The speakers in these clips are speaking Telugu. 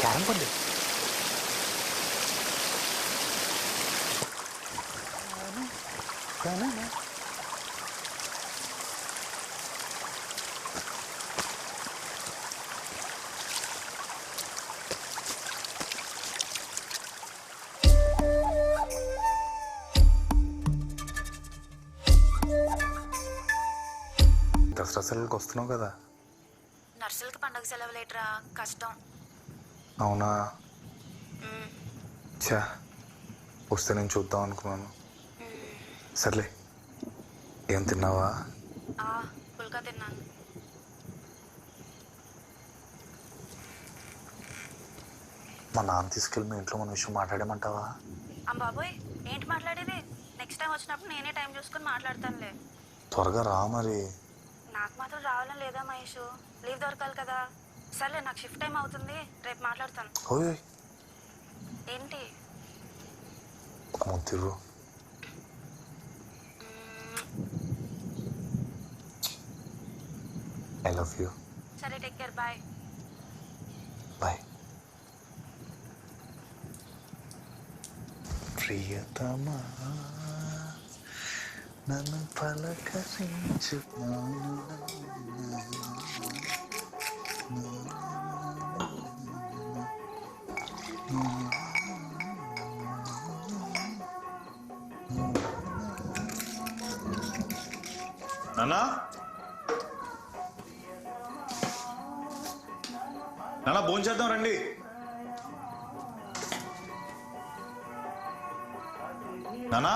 క్యారం పండు దసరా సెలవులకు వస్తున్నావు కదా. నర్సులకి పండగ సెలవు లేటరా, కష్టం. అవునా? చా, వస్తే నేను చూద్దాం అనుకున్నాను. సర్లే, ఏం తిన్నావా? పుల్కా తిన్నాను. మా నాన్న తీసుకెళ్ళి మీ ఇంట్లో మన విషయం మాట్లాడేమంటావా? బాబోయ్, ఏంటి మాట్లాడేది? నెక్స్ట్ టైం వచ్చినప్పుడు నేనే టైం చూసుకొని మాట్లాడతానులే. త్వరగా రా మరి. నాకు మాత్రం రావాలని లేదా మహేష్, లీవ్ దొరకాలి కదా. సర్లే, నాకు షిఫ్ట్ టైం అవుతుంది, రేపు మాట్లాడతాను. ఓయ్ ఏంటి? ముద్దు. I love you. సరే, టేక్ కేర్, బాయ్. బాయ్. ప్రియతమా నన్ను పలకరించు. నానా నానా భోజనం చేద్దాం రండి. నానా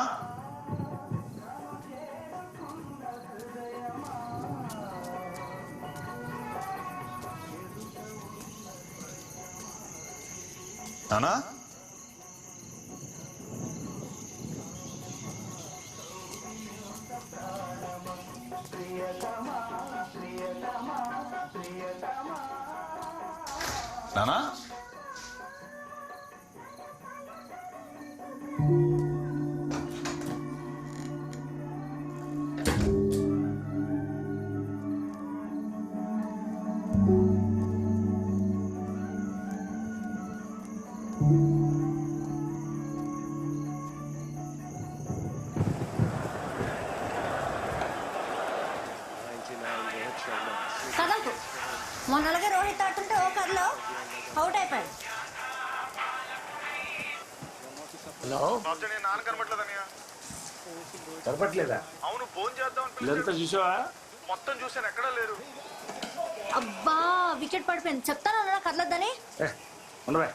నానా నానా కదలకు మొన్నలాగే రోహిత్ ఆడుతుంటే ఓ కర్లో అవుట్ అయిపోయాడు. హలో, నాన్న కనబట్లేదన్నయ్య. కనపట్లేదా? అవును, భోజనం చేద్దాం. ఇదంతా చూసావా? మొత్తం చూసాను, ఎక్కడా లేరు. అబ్బా, వికెట్ పడిపోయింది. చెప్తాను అన్నా కదలొద్దని. ఉండవే,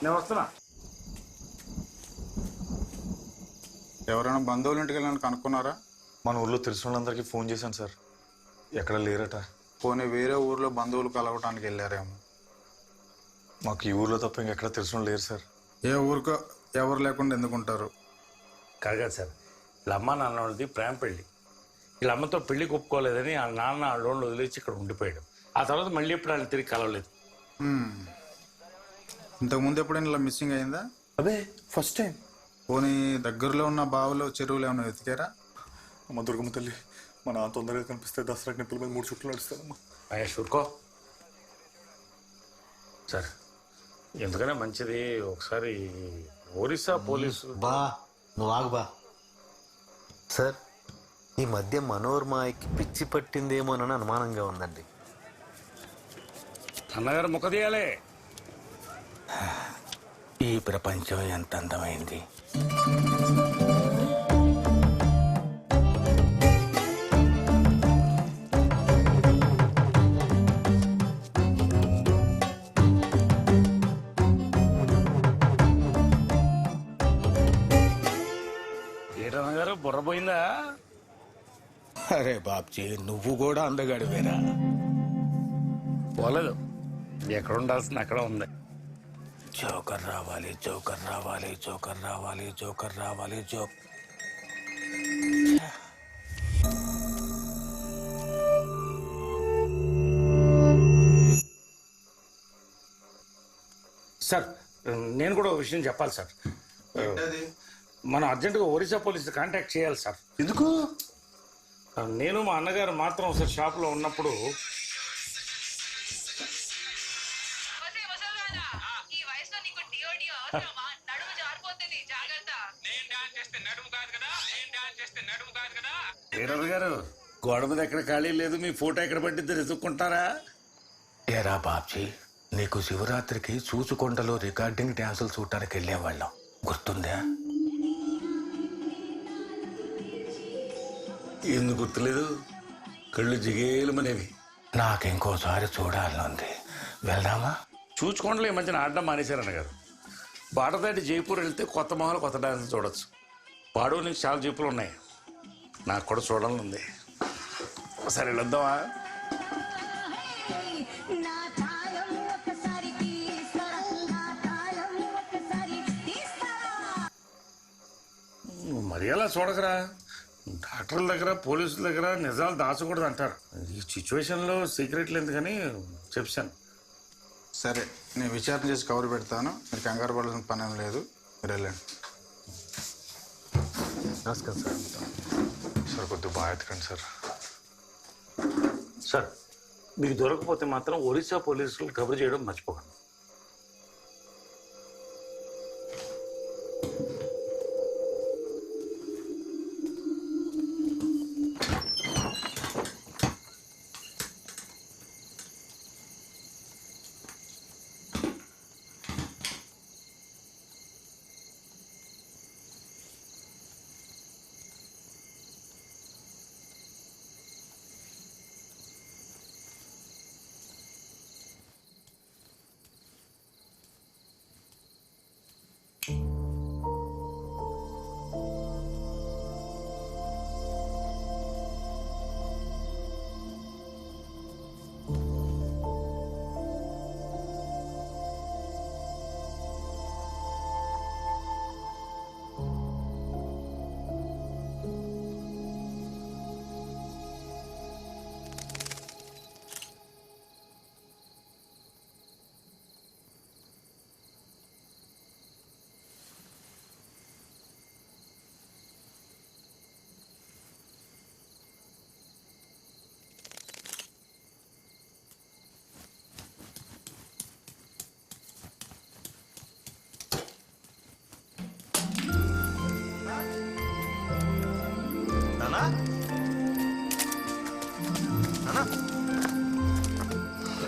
నేను వస్తున్నా. ఎవరైనా బంధువులు ఇంటికి వెళ్ళాలని కనుక్కున్నారా? మన ఊర్లో తెలిసిన వాళ్ళందరికీ ఫోన్ చేశాను సార్, ఎక్కడ లేరట. పోనీ వేరే ఊర్లో బంధువులు కలవటానికి వెళ్ళారేమో. మాకు ఈ ఊర్లో తప్ప ఇంకెక్కడ తెలిసిన వాళ్ళు లేరు సార్. ఏ ఊరికో ఎవరు లేకుండా ఎందుకుంటారు? కాదు సార్, వీళ్ళ అమ్మ నాన్న వాళ్ళది ప్రేమ పెళ్ళి. వీళ్ళ అమ్మతో పెళ్లి ఒప్పుకోలేదని ఆ నాన్న ఆ లోన్లు వదిలేసి ఇక్కడ ఉండిపోయాడు. ఆ తర్వాత మళ్ళీ ఎప్పుడు ఆయన తిరిగి కలవలేదు. ఇంతకుముందు ఎప్పుడైనా ఇలా మిస్సింగ్ అయిందా? అదే ఫస్ట్ టైం. పోనీ దగ్గరలో ఉన్న బావులు చెరువులు ఏమైనా వెతికారా? అమ్మ దుర్గమ్మ తల్లి, మా నాన్న తొందరగా కనిపిస్తే దసరా నిప్పుల మీద 3 చుట్లు నడుస్తానమ్మా. మహేష్ ఊరుకో సార్, ఎందుకనే మంచిది ఒకసారి ఒరిస్సా పోలీసు. బా నువ్వు ఆగు బా. సార్, ఈ మధ్య మనోర్మాయికి పిచ్చి పట్టిందేమోనని అనుమానంగా ఉందండి. అన్నగారు ముఖ తీయాలే. ఈ ప్రపంచం ఎంత అందమైంది. ఏటన్నగారు బుర్రపోయిందా? అరే బాబ్జీ, నువ్వు కూడా అందగాడివేరా. పోలేదు, ఎక్కడ ఉండాల్సింది అక్కడ ఉంది. జోకర్ రావాలి, జోకర్ రావాలి, జోకర్ రావాలి, జోకర్ రావాలి, జోక్. సార్ నేను కూడా ఒక విషయం చెప్పాలి సార్. మనం అర్జెంటుగా ఒరిస్సా పోలీసు కాంటాక్ట్ చేయాలి సార్. ఎందుకు? నేను మా అన్నగారు మాత్రం సార్ షాప్లో ఉన్నప్పుడు లీడర్ గారు గోడ మీద ఎక్కడ ఖాళీ లేదు, మీ ఫోటో ఎక్కడ పట్టిద్దో వెతుక్కుంటారా? ఏరా బాబ్జీ, నీకు శివరాత్రికి చూచుకొండలో రికార్డింగ్ డ్యాన్సులు చూడటానికి వెళ్ళేవాళ్ళం, గుర్తుందా? ఎందుకు గుర్తులేదు? కళ్ళు జిగేలమనేవి. నాకింకోసారి చూడాలనుంది, వెళ్దామా? చూచుకోండిలో ఈ మధ్యన ఆడడం మానేశారన్న గారు. బాటదాటి జైపూర్ వెళ్తే కొత్త మొహాలు కొత్త డాన్స్ చూడొచ్చు. పాడూరు నుంచి చాలా జీపులు ఉన్నాయి, నాకు కూడా చూడాలని ఉంది. సరే వెళ్ళొద్దామా? మరి అలా చూడకరా, డాక్టర్ల దగ్గర పోలీసుల దగ్గర నిజాలు దాచకూడదు అంటారు. ఈ సిచ్యువేషన్లో సీక్రెట్లు ఎందుకని చెప్పాను. సరే, నేను విచారణ చేసి కవర్ పెడతాను. మీరు కంగారు పడాల్సిన పని ఏం లేదు, మీరు వెళ్ళండి. నమస్కారం సార్. సార్ కొద్దిగా బాగా ఎత్తకండి సార్. సార్ మీకు దొరకపోతే మాత్రం ఒరిస్సా పోలీసులు కబర్ చేయడం మర్చిపోకండి.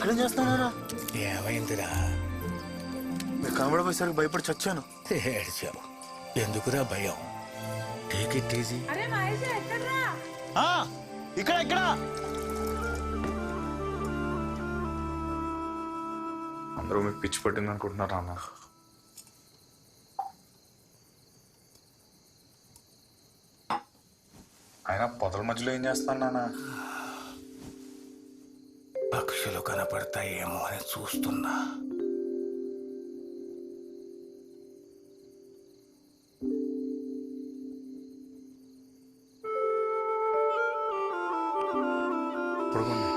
ఎక్కడేం చేస్తున్నారా? ఏమైందిరా? మీరు కనబడపోయేసరికి భయపడి చచ్చాను. ఏడ్చావు ఎందుకురా భయం? Take it easy. ఇక్కడ ఇక్కడ అందరూ మీకు పిచ్చి పట్టింది అనుకుంటున్నారా అన్న? ఆయన పొదల మధ్యలో ఏం చేస్తాను నాన్న? పక్షులు కనపడతాయేమో అని చూస్తున్నా. పడుకోండి.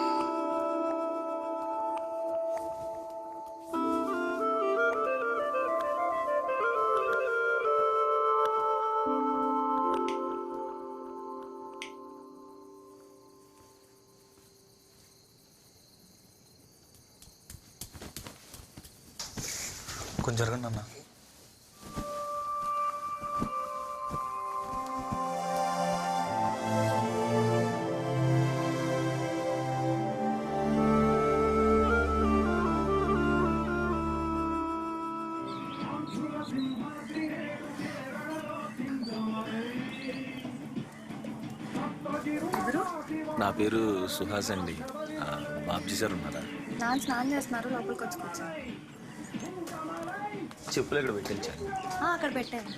కొంచెం జరగండి అన్న. నా పేరు సుహాస్ అండి. బాబ్జీ సార్ ఉన్నారా? నాన్న స్నానం చేస్తున్నారు, లోపలికి వచ్చి కూర్చోండి. చెప్పులు ఎక్కడ పెట్టించాను? అక్కడ పెట్టాను.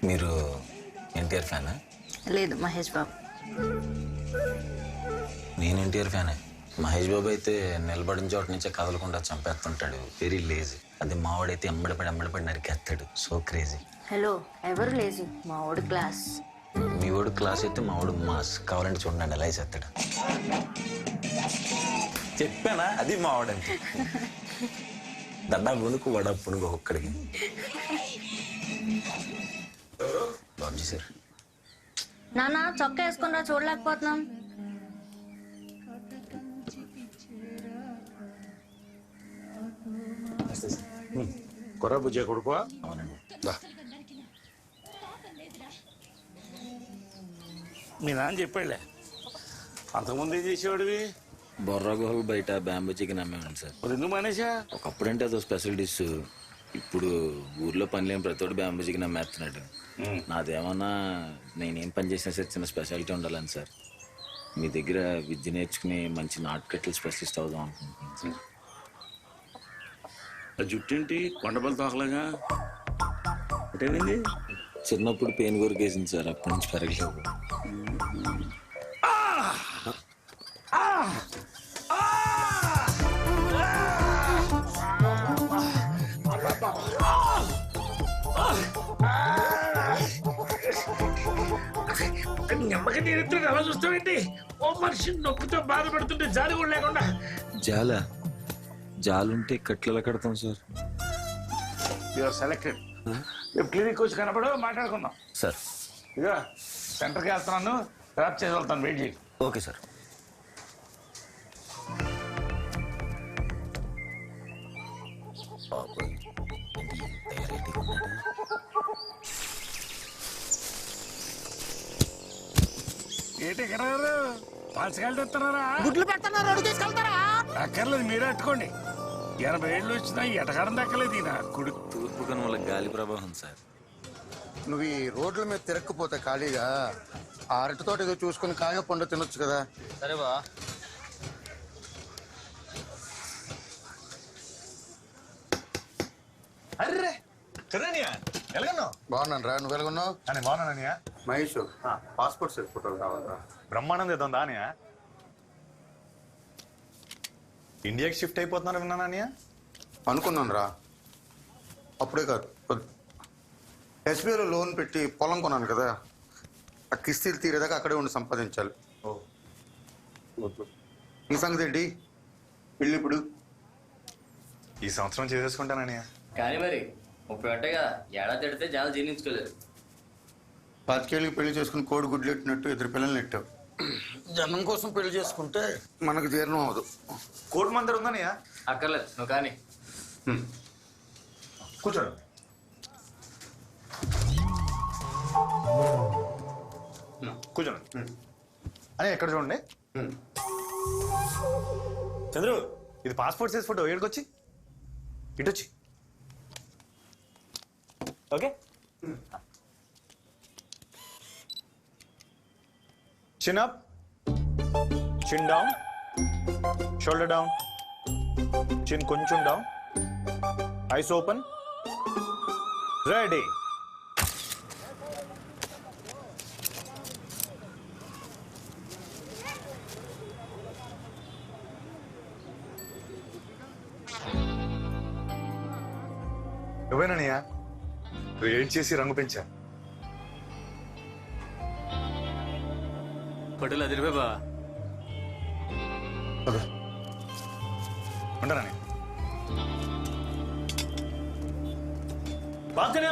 మీరు ఎన్టీఆర్ ఫ్యానా? లేదు, మహేష్ బాబు. నేను ఎన్టీఆర్ ఫ్యానే. మహేష్ బాబు అయితే నిలబడిన చోట నుంచే కదలకుండా చంపేస్తుంటాడు, వెరీ లేజీ. అది మావాడైతే ఎమ్మడిపడి నరికేస్తాడు, సో క్రేజీ. హలో, ఎవరు లేజీ? మా ఓడి క్లాస్. మీ వాడు క్లాస్ అయితే మా వాడు మాస్. కావాలంటే చూడండి ఎలా వేసేస్తాడు. చెప్పానా, అది మా వాడంటే. దండా పుణుకు వడ పుణుకు ఒక్కడికి. బాబ్జీ సార్. నాన్న చొక్కా వేసుకున్నా చూడలేకపోతున్నాం. కొర్ర బుజ్జే కొడుకు. అవునండి. మీ నాన్న చెప్పాడులే, అంతకుముందు ఏం చేసేవాడివి? బొర్రా గుహకు బయట బ్యాంబూ చికెన్ అమ్మేవాడిని సార్. మరి ఎందుకు మానేసా? ఒకప్పుడంటే అదో స్పెషల్ డిష్. ఇప్పుడు ఊర్లో పని లేని ప్రతి ఒక్కటి బ్యాంబూ చికెన్ అమ్మేస్తున్నాడు. నాదేమన్నా నేనేం పని చేసినా సరే చిన్న స్పెషాలిటీ ఉండాలని సార్. మీ దగ్గర విద్య నేర్చుకుని మంచి నాటుకట్టలు స్పెషలిస్ట్ అవుదాం అనుకుంటున్నాను సార్. ఆ జుట్టేంటి కొండపల్లి తోకలాగా అంటే? చిన్నప్పుడు పెయిన్ కొరికేసింది సార్, అప్పటి నుంచి పెరగలేదు. నిమ్మకి నేను ఎలా చూస్తావేంటి? ఓ మనిషి నొప్పితో బాధపడుతుంటే జాలి కూడా లేకుండా. జాలుంటే కట్లలో కడతాం సార్. You are selected. రేపు క్లినిక్ వచ్చి కనపడు, మాట్లాడుకుందాం సార్. ఇక సెంటర్కి వెళ్తున్నాను, డ్రాప్ చేసి వెళ్తాను, వెయిట్ చేయి. Okay sir. ఏంటి ఇక్కడ పాల్చకాయలు తెస్తున్నారా? గుడ్లు పెడుతున్నారు, అడుగు తీసుకెళ్తారా? అక్కర్లేదు, మీరే అట్టుకోండి. 80 ఏళ్ళు వచ్చినా ఎటకారం దక్కలేదు ఈయన కొడుకు. తూర్పు కనుమల గాలి ప్రభావం సార్. నువ్వు ఈ రోడ్ల మీద తిరక్కపోతే ఖాళీగా ఆ అరటి తోట ఏదో చూసుకుని కాయ పండు తినొచ్చు కదా. సరే బా. అర్రే కదనియా ఎలాగన్నావు? బాగున్నాను రా, నువ్వు ఎలాగున్నావు? అని బాగున్నాననియా. మహేష్, పాస్పోర్ట్ సైజ్ ఫోటోలు కావాలా? బ్రహ్మాండం చేద్దాం దానియా. ఇండియాకి షిఫ్ట్ అయిపోతున్నాను విన్నాననియా. అనుకున్నాను రా, అప్పుడే కాదు ఎస్బీఐలో లోన్ పెట్టి పొలం కొన్నాను కదా, ఆ కిస్తీలు తీరేదాకా అక్కడే ఉండి సంపాదించాలి. ఈ సంగతి ఏంటి? పెళ్ళి ఇప్పుడు ఈ సంవత్సరం చేసేసుకుంటాననియా. కానీ మరి 30 ఉంటాయి కదా, ఏడాది తిడితే జనాలు జీర్ణించుకోలేదు. 25 ఏళ్ళకి పెళ్లి చేసుకుని కోడి గుడ్లు ఎట్టినట్టు 2 పిల్లల్ని నెట్టావు. జనం కోసం పెళ్లి చేసుకుంటే మనకు జీర్ణం అవదు. కోటి మందరు ఉందనియా. అక్కర్లేదు, నువ్వు కానీ. కూర్చోండి. కూర్చోండి అని ఎక్కడ చూడండి. చంద్రు, ఇది పాస్పోర్ట్ సైజ్ ఫోటో. ఏడుకొచ్చి ఇటొచ్చి. Okay, chin up, chin down, shoulder down, chin కొంచెం down, eyes open, ready. నువ్వేనయ్యా క్రియేట్ చేసి రంగు పెంచా. ఫోటోలు అదిరిపోయి బా. ఉండరాని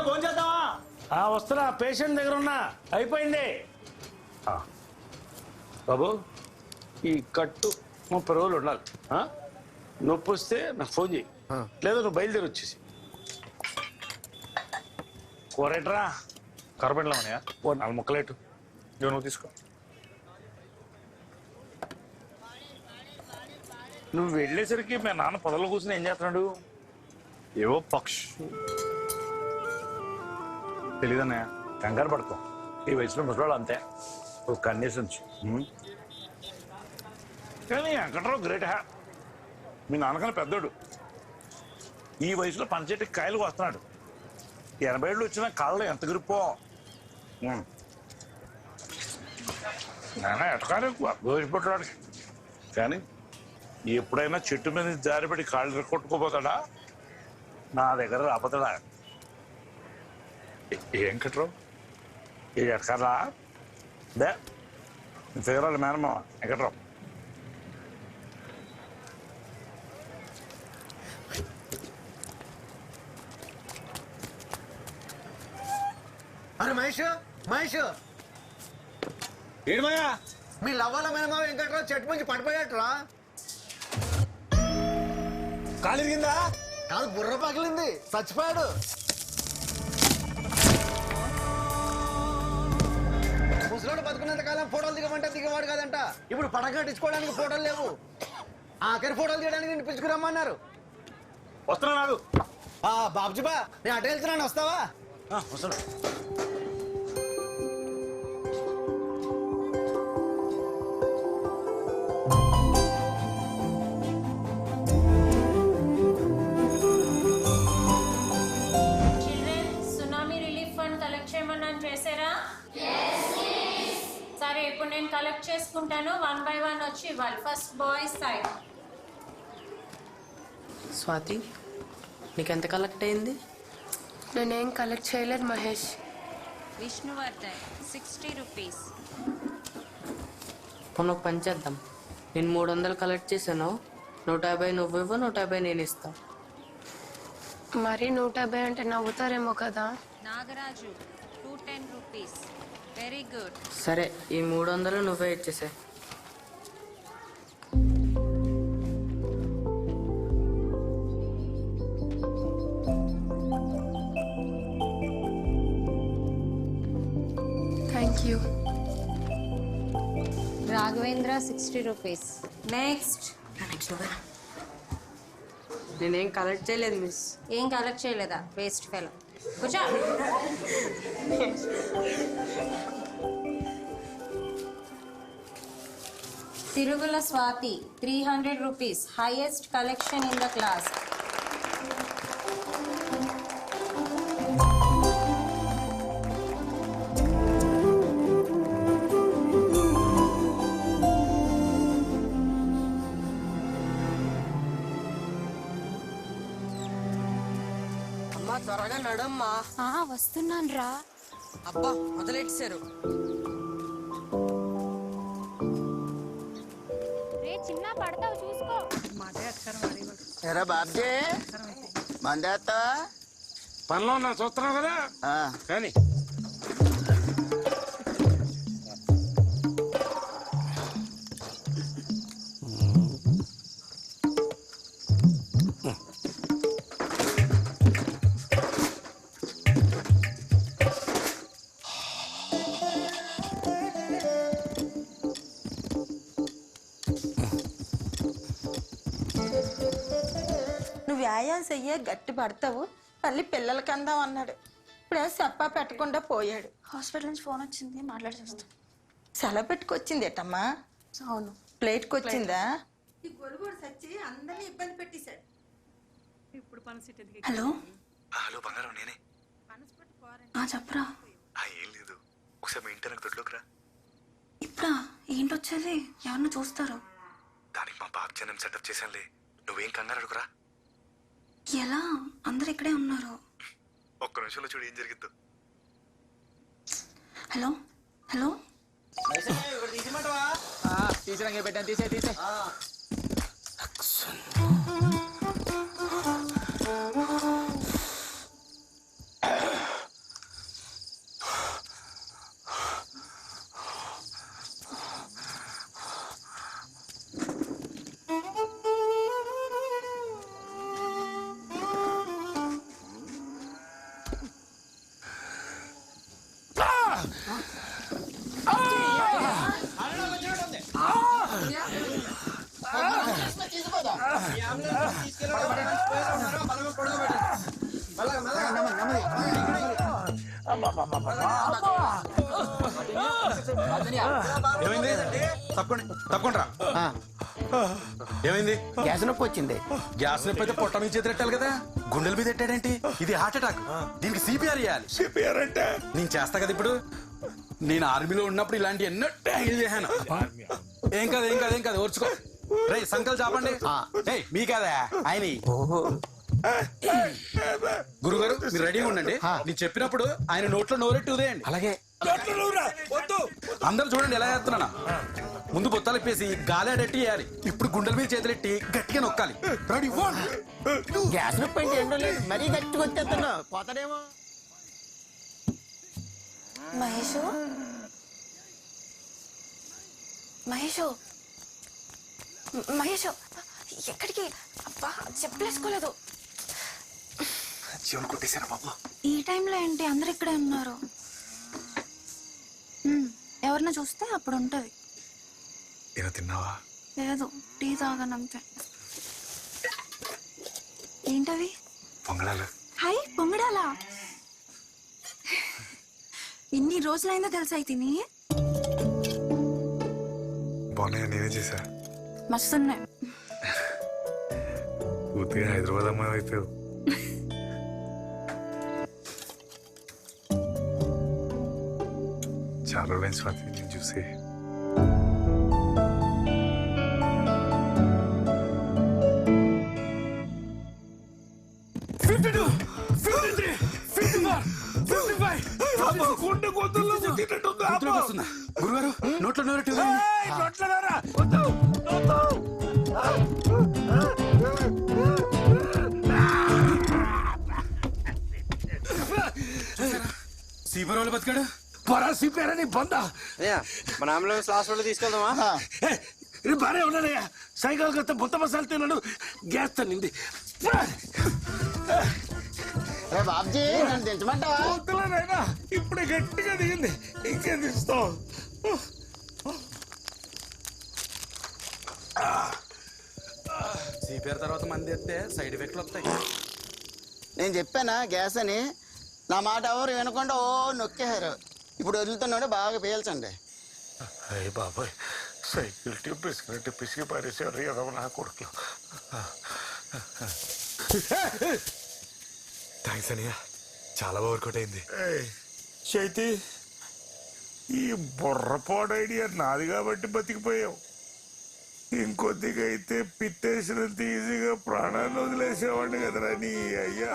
ఫోన్ చేద్దామా? వస్తున్నా, పేషెంట్ దగ్గర ఉన్నా, అయిపోయింది. బాబు, ఈ కట్టు 30 రోజులు ఉండాలి. నొప్పి వస్తే నాకు ఫోన్ చేయి, లేదా నువ్వు బయలుదేరి వచ్చేసి. కూరేట్రా కరపెట్టలేమనయ్యా. 4 ముక్కలేటు. నువ్వు తీసుకో. నువ్వు వెళ్ళేసరికి మా నాన్న పొదలో కూర్చుని ఏం చేస్తున్నాడు? ఏవో పక్షి తెలీదన్నయ్య. కంగారు పడతాం, ఈ వయసులో ముసలాడు అంతే, ఒక కన్నేసి. కానీ వెంకట్రావు గ్రేట్ హ్యా. మీ నాన్నకన్నా పెద్దోడు, ఈ వయసులో పంచేటికి కాయలు వస్తున్నాడు. 80 ఏళ్ళు వచ్చినా కాళ్ళలో ఎంత గ్రిప్పో. నాన్న ఎటకాలు ఎక్కువ గోసిపెట్టాడు, కానీ ఎప్పుడైనా చెట్టు మీద జారిపడి కాళ్ళు కొట్టుకోపోతాడా? నా దగ్గర రాపోతాడా? ఏం కట్టరావు ఇది ఎక్కరా దే ఫిగరాలి మేనమా ఎక్కడరావు. అరే మహేష్ మహేష్ ఏడుమయ్యా మీ లవ్వాల మేనమా వెంకట్రావు చెట్టు నుంచి పడిపోయాట్రా. కాలిరిగిందా? కాదు బుర్ర పగిలింది, చచ్చిపోయాడు. ముసలోడు బతుకున్నంత కాలం ఫోటోలు దిగమంటే దిగవాడు కాదంట. ఇప్పుడు పడక కట్టించుకోవడానికి ఫోటోలు లేవు. ఆఖరి ఫోటోలు తీయడానికి నేను పిలుచుకురమ్మన్నారు. వస్తున్నాడు. బాబుజీబా నేను అటు వెళ్తున్నాను, వస్తావా? వస్తున్నా. సునామీ రిలీఫ్ ఫండ్ కలెక్ట్ చేయమన్నాను, చేశారా? సరే, ఇప్పుడు నేను కలెక్ట్ చేసుకుంటాను. 1 by 1 వచ్చి ఇవ్వాలి. First boys side. స్వాతి, నీకెంత కలెక్ట్ అయింది? నేనేం కలెక్ట్ చేయలేదు మహేష్. విష్ణువర్ధన్ 60 రూపీస్. మనం ఒక పని చేద్దాం. నేను 300 కలెక్ట్ చేశాను. 150 నువ్వు ఇవ్వు, 150 నేను ఇస్తా. మరి 150 అంటే నవ్వుతారేమో కదా. నాగరాజు 210 రూపీస్. Very good. సరే, ఈ 300 నువ్వే ఇచ్చేసే. Thank you. Raghavendra 60 rupees. Next. నేనేం కలెక్ట్ చేయలేదు మిస్. ఏం కలెక్ట్ చేయలేదా? Waste fellow. కూర్చో. Tirugula Swathi 300 rupees. Highest collection in the class. అమ్మా త్వరగా నడమ్మా. వస్తున్నాను రా. అబ్బా మొదలెట్టారు. చిన్న పడతావు చూసుకో. ఎరా బాబ్జీ మందేస్తా పనిలో ఉన్నా చూస్తున్నావు కదా కానీ నువ్వు వ్యాయామం చెయ్యే గట్టి పడతావు, మళ్ళీ పిల్లలకి అందాం అన్నాడు. ఇప్పుడే చెప్పా పెట్టకుండా పోయాడు. హాస్పిటల్ నుంచి ఫోన్ వచ్చింది, మాట్లాడి చేస్తాం. సెలవు పెట్టుకొచ్చింది ఏటమ్మా? అవును. ప్లేట్కి వచ్చిందా? ఈ గొడుగుడు సచ్చి అందరినీ ఇబ్బంది పెట్టేశాడు. హలో హలో బంగారం, నేనే. చెప్పరా. ఏం లేదు, ఒకసారి మీ ఇంటి నాకు దొడ్లోకి. ఇప్పుడా? ఏంటొచ్చేది? ఎవరిని చూస్తారు? దానికి మా బాబు జనం సెటప్ చేశానులే, నువ్వేం కంగారు అడుగురా. ఎలా? అందరు ఇక్కడే ఉన్నారు. ఒక్క నిమిషంలో చూడు ఏం జరిగిద్దు. హలో హలో తీసిరంగా పెట్టాను, తీసే తీసే. ఏమైంది? తప్పకుండా తప్పకుండా. ఏమైంది? గ్యాస్ నొప్పి వచ్చింది. గ్యాస్ నొప్పి అయితే పొట్ట మీద చేతిరెట్టాలి కదా, గుండెల మీద ఎట్టాడేంటి? ఇది హార్ట్ అటాక్, దీనికి సిపిఆర్ చేయాలి. సిపిఆర్ అంటే నేను చేస్తా కదా. ఇప్పుడు నేను ఆర్మీలో ఉన్నప్పుడు ఇలాంటి ఎన్నో ట్యాంగిల్ చేశాను. ఏం కాదు ఏం కాదు ఏం కాదు, ఓర్చుకో. రే సంకల్ చాపండి మీ కదా ఆయన గురుగారు మీరు రెడీగా ఉండండి నేను చెప్పినప్పుడు ఆయన నోట్లో నోరెట్టి ఉదేయండి. అలాగే అందరూ చూడండి ఎలా చేస్తున్నానా. ముందు బొత్తాలు ఇప్పేసి గాలాడెట్టి వేయాలి. ఇప్పుడు గుండెల మీద చేతులెట్టి గట్టిగా నొక్కాలి. గ్యాస్ నొప్పి అంటే ఏంటో లేదు, మరీ గట్టిగా వచ్చేస్తున్నా పోతాడేమో. మహేషు మహేషు మహేషు ఎక్కడికి? అబ్బా చెప్పలేసుకోలేదు. జీవన్ కొట్టేశారా బాబు? ఈ టైంలో ఏంటి అందరు ఇక్కడే ఉన్నారు? ఎవరిని చూస్తే అప్పుడు ఉంటది. ఏదో తిన్నావా? లేదు, టీ తాగనంతే. ఏంటవి? పొంగడాలు. హై పొంగడాలా? ఇన్ని రోజులైందో తెలుసా తిని? బాగున్నాయా? నేనే చేశా. మస్తున్నాయి. పూర్తిగా హైదరాబాద్ అమ్మాయి అయిపోయావు. చాలా రోజులైన స్వాతి నేను చూసి. గురుగారు నోట్లో నోరెట్టి సీపరోళ్ళు బతికాడు. పరాసిపోయారని పొందా మన అంబులెన్స్ హాస్పిటల్ తీసుకెళ్దామా? బానే ఉన్నానయ్యా. సైకిల్ కొత్త బుత్త మసాలు తిన్నాడు. గ్యాస్ తన్నింది. బాబ్జీ నన్ను దించమంటావా? ఇప్పుడే గట్టిగా దిగింది, ఇంకేం దిస్తావు? సిపిఆర్ తర్వాత మంది ఎత్తే సైడ్ ఎఫెక్ట్లు వస్తాయి. నేను చెప్పానా గ్యాస్ అని? నా మాట ఎవరు వినకుండా ఓ నొక్కేశారు. ఇప్పుడు వదులుతున్నాడు, బాగా పీల్చండి. అయ్య బాబాయ్, సైకిల్ ట్యూబ్ పిసికినట్టు పిసికి పారేసారు ఎదవ నా కొడుకు. థ్యాంక్స్ అనియా, చాలా వర్కౌట్ అయింది. చైతి, ఈ బుర్రపాడు ఐడియా నాది కాబట్టి బతికిపోయావు. ఇంకొద్దిగా అయితే పిట్టేసినంత ఈజీగా ప్రాణాన్ని వదిలేసేవాడిని కదరా నీ అయ్యా.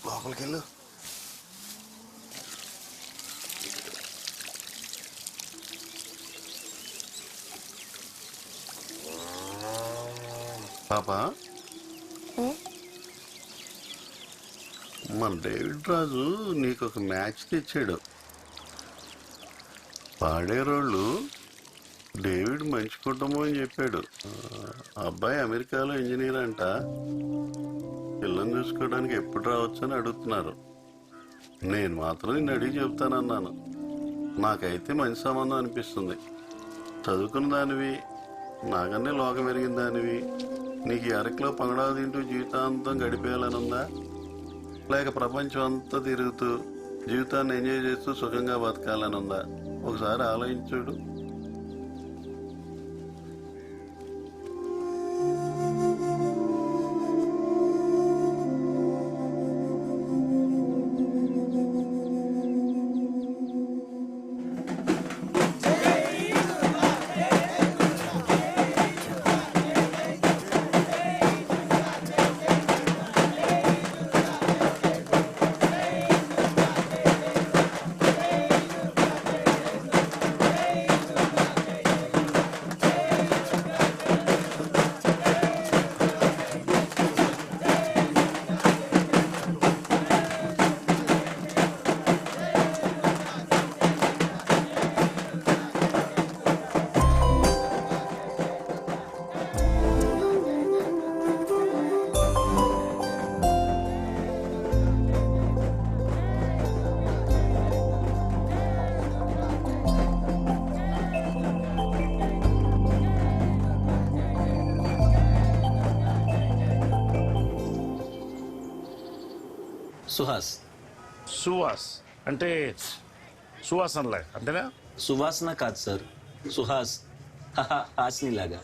లోపలికి వెళ్ళు. పాప, మన డేవిడ్ రాజు నీకు ఒక మ్యాచ్ తెచ్చాడు. పాడేరోళ్ళు డేవిడ్ మంచి కుటుంబం అని చెప్పాడు. అబ్బాయి అమెరికాలో ఇంజనీర్ అంట. పిల్లని చూసుకోవడానికి ఎప్పుడు రావచ్చు అని అడుగుతున్నారు. నేను మాత్రం నిన్ను అడిగి చెప్తానన్నాను. నాకైతే మంచి సంబంధం అనిపిస్తుంది. చదువుకున్న దానివి, నాకన్నీ లోకం ఎరిగిన దానివి. నీకు ఈ అరకులో పంగడాలు తింటూ జీవితాంతం గడిపేయాలని ఉందా, లేక ప్రపంచం అంతా తిరుగుతూ జీవితాన్ని ఎంజాయ్ చేస్తూ సుఖంగా బతకాలని ఉందా? ఒకసారి ఆలోచించుడు. సుహాస్. సువాస్ అంటే సువాసనలే అంతేనా? సువాసన కాదు సార్, సుహాస్. హాస్ని లాగా.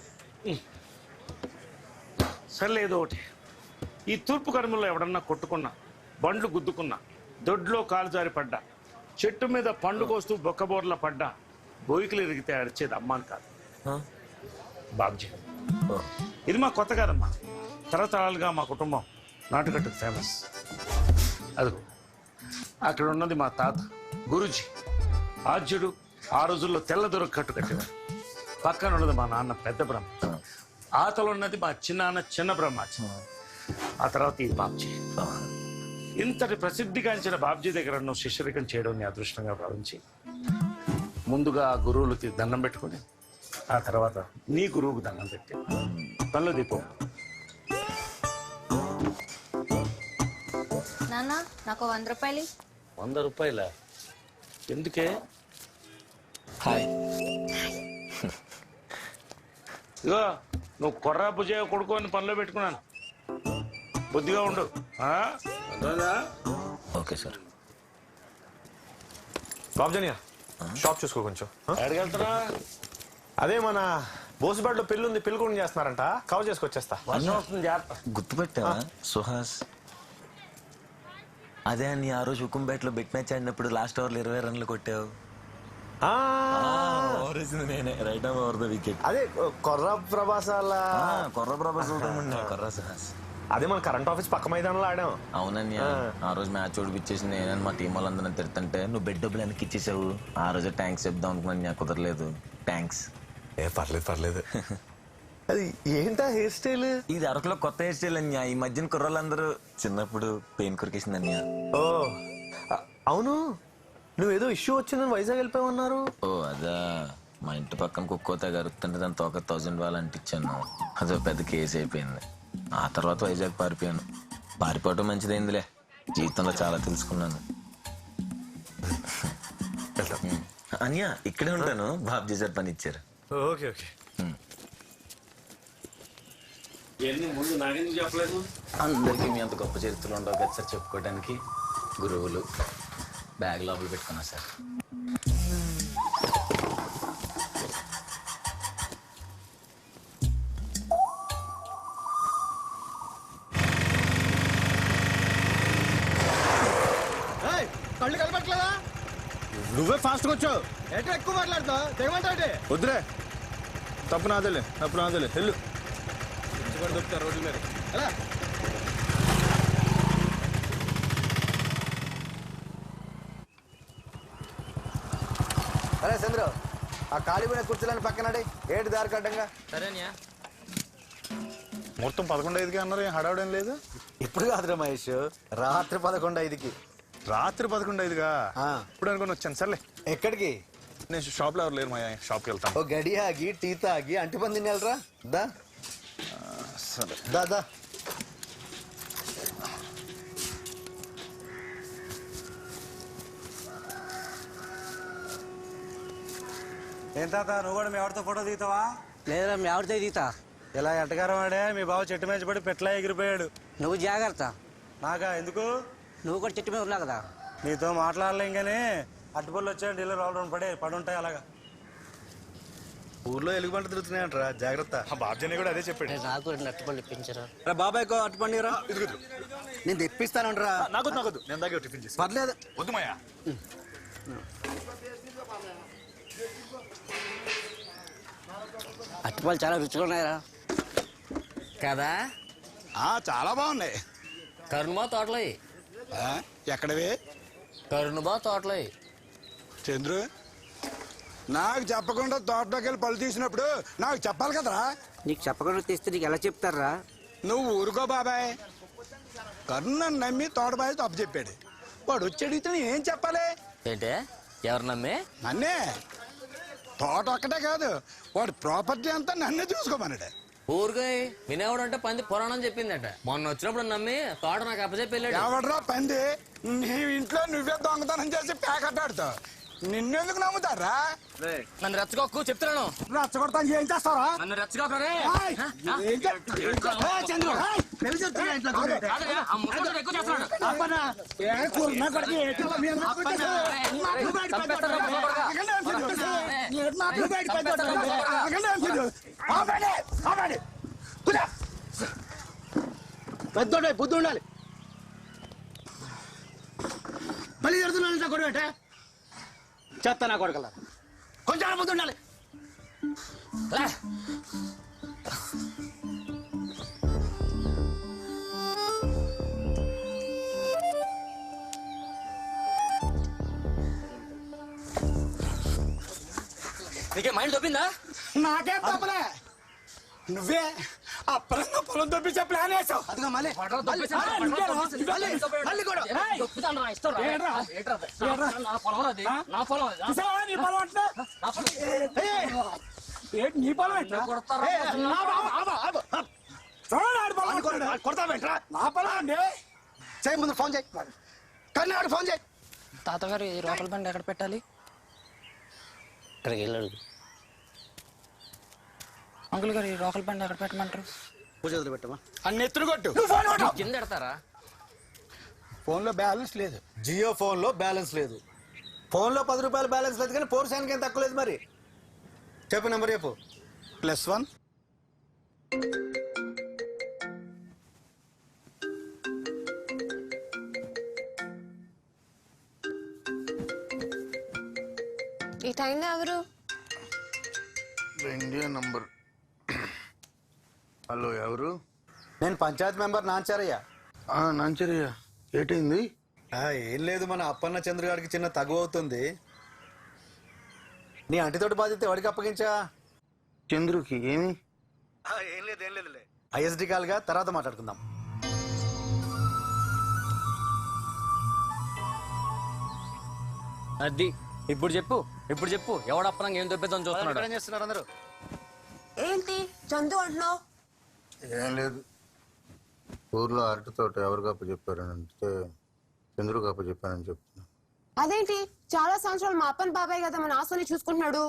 సర్లే ఏదో ఒకటి. ఈ తూర్పు కనుమల్లో ఎవడన్నా కొట్టుకున్నా, బండ్లు గుద్దుకున్నా, దొడ్లో కాలు జారి పడ్డా, చెట్టు మీద పండు కోస్తూ బొక్కబోర్ల పడ్డా, బోయికలు ఎరిగితే అరిచేది అమ్మాని కాదు, బాబ్జీ. ఇది మా కొత్త కాదమ్మా, తరతరాలుగా మా కుటుంబం నాటుకట్టుకు ఫేమస్. అదిగో అక్కడ ఉన్నది మా తాత గురూజీ, ఆద్యుడు. ఆ రోజుల్లో తెల్ల దొరకు కట్టు కట్టేవారు. పక్కన ఉన్నది మా నాన్న పెద్ద బ్రహ్మ, ఆతలు ఉన్నది మా చిన్నాన్న చిన్న బ్రహ్మాజీ, ఆ తర్వాత ఈ బాబ్జీ. ఇంతటి ప్రసిద్ధిగాంచిన బాబ్జీ దగ్గర నువ్వు శిష్యరికం చేయడం నీ అదృష్టంగా భావించి ముందుగా ఆ గురువులకి దండం పెట్టుకుని ఆ తర్వాత నీ గురువుకు దండం పెట్టి పనులు దీపం. నాన్న నాకు 100 రూపాయలు. 100 రూపాయల? ఎందుకే? ఇగో నువ్వు కొర్రా భుజయ కొడుకోని పనిలో పెట్టుకున్నాను, బుద్ధిగా ఉండు. Okay sir. బాబ్జనియా షాప్ చూసుకో కొంచెం. ఎక్కడికి వెళ్తున్నా? అదే మన బోసుబాట్లో పెళ్లి ఉంది, పెళ్లి కూడా చేస్తున్నారంట, కవర్ చేసుకొచ్చేస్తా. గుర్తుపెట్టా సుహాస్? అదే అని ఆ రోజు హుకుంపేటలో బెట్ మ్యాచ్ ఆడినప్పుడు లాస్ట్ ఓవర్లో 20 రన్లు కొట్టావు. నేనే రైట్ ఓవర్ ద వికెట్. అదే కొర్ర ప్రభాస్ కొర్ర ప్రభాస్ కొర్ర సుహాస్. అదే మన కరెంట్ ఆఫీస్ పక్క మైదానంలో ఆడాం. అవునని ఆ రోజు మ్యాచ్ ఓడిపించేసి నేను మా టీం వాళ్ళందరినీ తిడుతుంటే నువ్వు బెడ్ డబ్బులు వెనక్కి ఇచ్చేసావు. ఆ రోజు థ్యాంక్స్ చెప్దాం అనుకున్నాను, కుదరలేదు. థ్యాంక్స్. పర్లేదు. అది ఏంటా హెయిర్ స్టైల్? ఇది అరకులో కొత్త హెయిర్ స్టైల్ అన్యా. ఈ మధ్యన కుర్రాళ్ళందరూ చిన్నప్పుడు పెయిన్ కొరికేసింది అన్యా. ఓ అవును, నువ్వేదో ఇష్యూ వచ్చిందని వైజాగ్ వెళ్ళిపోయామన్నారు. ఓ అదా, మా ఇంటి పక్కన కుక్కోత గరుపుతుంటే దాని తోక 1000 వాళ్ళు అంటించాను. అదో పెద్ద కేసు అయిపోయింది. ఆ తర్వాత వైజాగ్ పారిపోయాను. పారిపోవటం మంచిదైందిలే, జీవితంలో చాలా తెలుసుకున్నాను. అన్యా ఇక్కడే ఉంటాను, బాబ్జీ సార్ పని ఇచ్చారు. ఓకే. ముందు నాకెందుకు చెప్పలేదు? అందరికీ మీ అంత గొప్ప చరిత్రలు ఉండవు కదా సార్ చెప్పుకోవడానికి. గురువులు బ్యాగ్ లోపల పెట్టుకున్నా సార్. కళ్ళు కలపట్లేదా? నువ్వే ఫాస్ట్గా వచ్చావు. ఎట్లా ఎక్కువ మాట్లాడుతావు? తెగమంటే వద్దురే, తప్పు నాదేలే వెళ్ళు. దొరుకుతారు రోడ్డు మీద. ఎలా అరే చంద్రు, ఆ ఖాళీ పోయిన కుర్చీలని పక్కనడి, ఏడు దారి కడ్డంగా. సరేనా? ముహూర్తం 11:05కి అన్నారు, ఏం హడావుడేం లేదు? ఇప్పుడు కాదురా మహేష్, రాత్రి 11:05కి. రాత్రి 11:05గా? ఇప్పుడు అనుకుని వచ్చాను. సర్లే. ఎక్కడికి? నేను షాప్లో ఎవరు లేరు, మా షాప్కి వెళ్తాను. ఓ గడి ఆగి టీ తాగి అంటిపంది తినేలరా. దా సరే దా. ఏం తాత, నువ్వు కూడా మీ ఆవిడతో ఫోటో దిగుతావా? లేదా మీ ఆవిడతో దిగుతా. ఇలా ఎట్టగారం ఆడే మీ బావ చెట్టు మీద పడి పెట్లా ఎగిరిపోయాడు. నువ్వు జాగ్రత్త. నాకా ఎందుకు? నువ్వు కూడా చెట్టు మీద ఉన్నావు కదా. నీతో మాట్లాడలేం కానీ అట్టుపళ్ళు వచ్చాయండి, ఇల్లు రావడం పడుంటాయి అలాగా. ఊర్లో ఎలుగుబంట తిరుగుతున్నాయంటరా, జాగ్రత్త. బాబ్జీ కూడా అదే చెప్పాడు. నాకు 2 అట్టుపళ్ళు ఇప్పించరా. బాబాయ్ అట్టుపండి రా. నేను తెప్పిస్తానంటరా. నాకొద్దు, నేను దగ్గర టిఫిన్ చేసి. పర్లేదు. వద్దు మాయా. అట్టుపళ్ళు చాలా రుచిగా ఉన్నాయరా కదా. చాలా బాగున్నాయి. కరుణబా తోటలో ఎక్కడవి? కరుణబా తోటలో. చంద్రు, నాకు చెప్పకుండా తోటలోకి వెళ్ళి పళ్ళు తీసినప్పుడు నాకు చెప్పాలి కదరా. నీకు చెప్పకుండా తీస్తే నీకు ఎలా చెప్తారా? నువ్వు ఊరుకో బాబాయ్. కరుణను నమ్మి తోటబాయి తప్పు చెప్పాడు. వాడు వచ్చి అడిగితే ఏం చెప్పాలి? ఏంటే ఎవరు నమ్మి? నన్నే. తోట ఒక్కటే కాదు, వాడు ప్రాపర్టీ అంతా నన్నే చూసుకోమన్నాడు. ఊరుగాయ వినేవాడు అంటే పంది పురాణం చెప్పిందట. మొన్న వచ్చినప్పుడు నమ్మి తోట నాకు అప్పచెప్పి వెళ్ళాడు. ఎవడరా పంది? నీ ఇంట్లో నువ్వే దొంగతనం చేసి ప్యాకెట్టాడుతావు. నిన్నెందుకు నమ్ముతారా? నన్ను రెచ్చగొక్కు చెప్తున్నాను. రెచ్చగొడతాను ఏం చేస్తారా? నన్ను రెచ్చగొక్కరే. పెద్దోడే బుద్ధి ఉండాలి. మళ్ళీ జరుగుతున్నాను కొడుకు అంటే చెత్త నా కొడుకల్లా. కొంచెం బుద్ధి ఉండాలి. నీకే మైండ్ దొబ్బిందా? నాకేం తప్పలే, నువ్వే ఆ పరంగా పొలం దొప్పించే ప్లాన్ వేసావు. అదిగా మళ్ళీ నీ పొలం కొడతావేంట్రా? నా పొలం అండి. చేయి ముందు ఫోన్ చేయి, కన్నా ఫోన్ చేయి. తాతగారు ఈ రోకల్ బండి ఎక్కడ పెట్టాలి? ఇక్కడికి వెళ్ళాడు. అంకుల్ గారు ఈ రోకల్ బండి ఎక్కడ పెట్టమంటారు? పూజ పెట్టమా అన్ని ఎత్తులు కొట్టు. కింద పెడతారా? ఫోన్లో బ్యాలెన్స్ లేదు. జియో ఫోన్లో బ్యాలెన్స్ లేదు. ఫోన్లో 10 రూపాయలు బ్యాలెన్స్ లేదు కానీ పోర్షానికి ఏం తక్కువ లేదు. మరి చెప్పు నెంబర్ చెప్పు. +1 ఈ టైంలో ఎవరు? India number. హలో, ఎవరు? నేను పంచాయత్ మెంబర్ నాంచారయ్య. నాంచరయ్య, ఏటైంది? ఏం లేదు, మన అప్పన్న చంద్రగాడికి చిన్న తగు అవుతుంది. నీ అంటితోటి బాధ్యత ఎవరికి అప్పగించా? చంద్రుకి. ఏమి? ఏం లేదులే. ఐఎస్డి కాల్గా తర్వాత మాట్లాడుకుందాం. అది ఇప్పుడు చెప్పు ఎవడప్పనంగా ఏం దొబ్బేద్దాం చూస్తున్నాడు? ఏం చేస్తున్నారు అందరూ? ఏంటి చందు అంటున్నావు? ఏం లేదు, ఊర్లో అరటి తోట ఎవరు గప్ప చెప్పారని అంటే చంద్రు గప్ప చెప్పానని చెప్తున్నా. అదేంటి చాలా సంవత్సరాలు మా అప్పని బాబాయ్ కదా మన ఆస్తుని చూసుకుంటున్నాడు.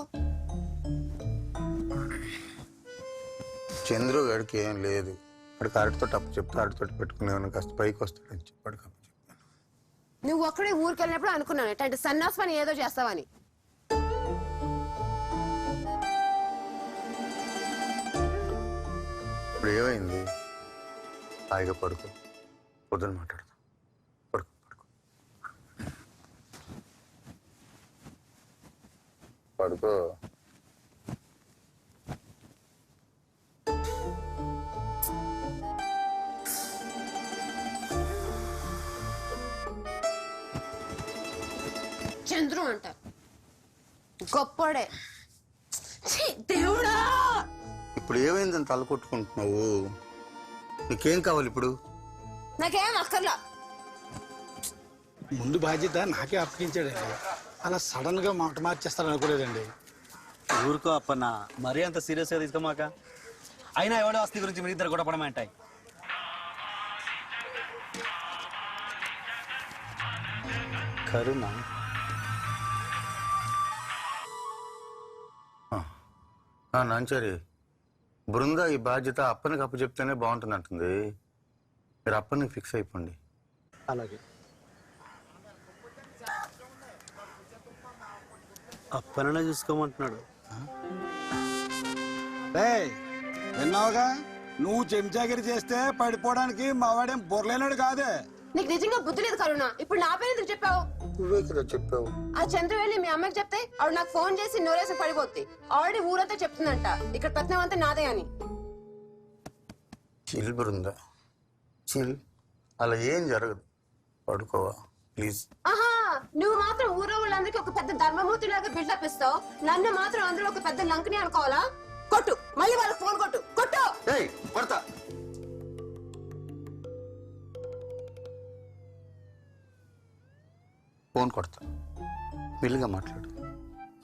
చంద్రు గడికి ఏం లేదు, వాడికి అరటి తోట అప్పు చెప్తే అరటి తోట పెట్టుకునే కాస్త పైకి వస్తాడని చెప్పాడు. కప్ప చెప్పాను. నువ్వు ఒక్కడే ఊరికి వెళ్ళినప్పుడు అనుకున్నాను ఇట్లాంటి సన్నాస్ పని ఏదో చేస్తావని. ఇప్పుడు ఏమైంది? హాయిగా పడుకో, పొద్దున మాట్లాడదాం. పడుకో. చంద్రు అంట గొప్పోడే. దేవుడా, ఇప్పుడు ఏమైందని తల కొట్టుకుంటున్నావు? నీకేం కావాలి ఇప్పుడు? నాకేం అక్కర్లా. ముందు బాధ్యత నాకే అప్పగించాడండి. అలా సడన్ గా మాట మార్చేస్తారని అనుకోలేదండి. ఊరుకో అప్పన్న, మరీ అంత సీరియస్ గా తీసుకోమాక. అయినా ఎవడో ఆస్తి గురించి మీరు ఇద్దరు గొడవడమే అంటాయి. కరుణ నాంచారి, బృంద ఈ బాధ్యత అప్పనికి అప్పు చెప్తేనే బాగుంటుంది అంటుంది. మీరు అప్పనికి ఫిక్స్ అయిపోండి. అలాగే. అప్పననే చూసుకోమంటున్నాడు. విన్నావుగా, నువ్వు చెంచాగిరి చేస్తే పడిపోవడానికి మావాడేం బొర్లేనాడు కాదే. నీకు నిజంగా బుద్ధి లేదు కరుణ. ఇప్పుడు నా పేరు ఎందుకు చెప్పావు? నువ్వే కదా చెప్పావు. ఆ చంద్రు వెళ్ళి మీ అమ్మకి చెప్తే ఆవిడ నాకు ఫోన్ చేసి నోరేసి పడిపోద్ది. ఆల్రెడీ ఊరంతా చెప్తుందంట ఇక్కడ పెత్తనం అంతా నాదే అని. చిల్ బృంద, చిల్. అలా ఏం జరగదు, పడుకోవా ప్లీజ్. ఆహా, నువ్వు మాత్రం ఊరో వాళ్ళందరికీ ఒక పెద్ద ధర్మమూర్తి లాగా బిల్డప్ ఇస్తావు. నన్ను మాత్రం అందరూ ఒక పెద్ద లంకని అనుకోవాలా? కొట్టు, మళ్ళీ వాళ్ళకి ఫోన్ కొట్టు. కొడతా. ఫోన్ కొడతా, మెల్లిగా మాట్లాడు,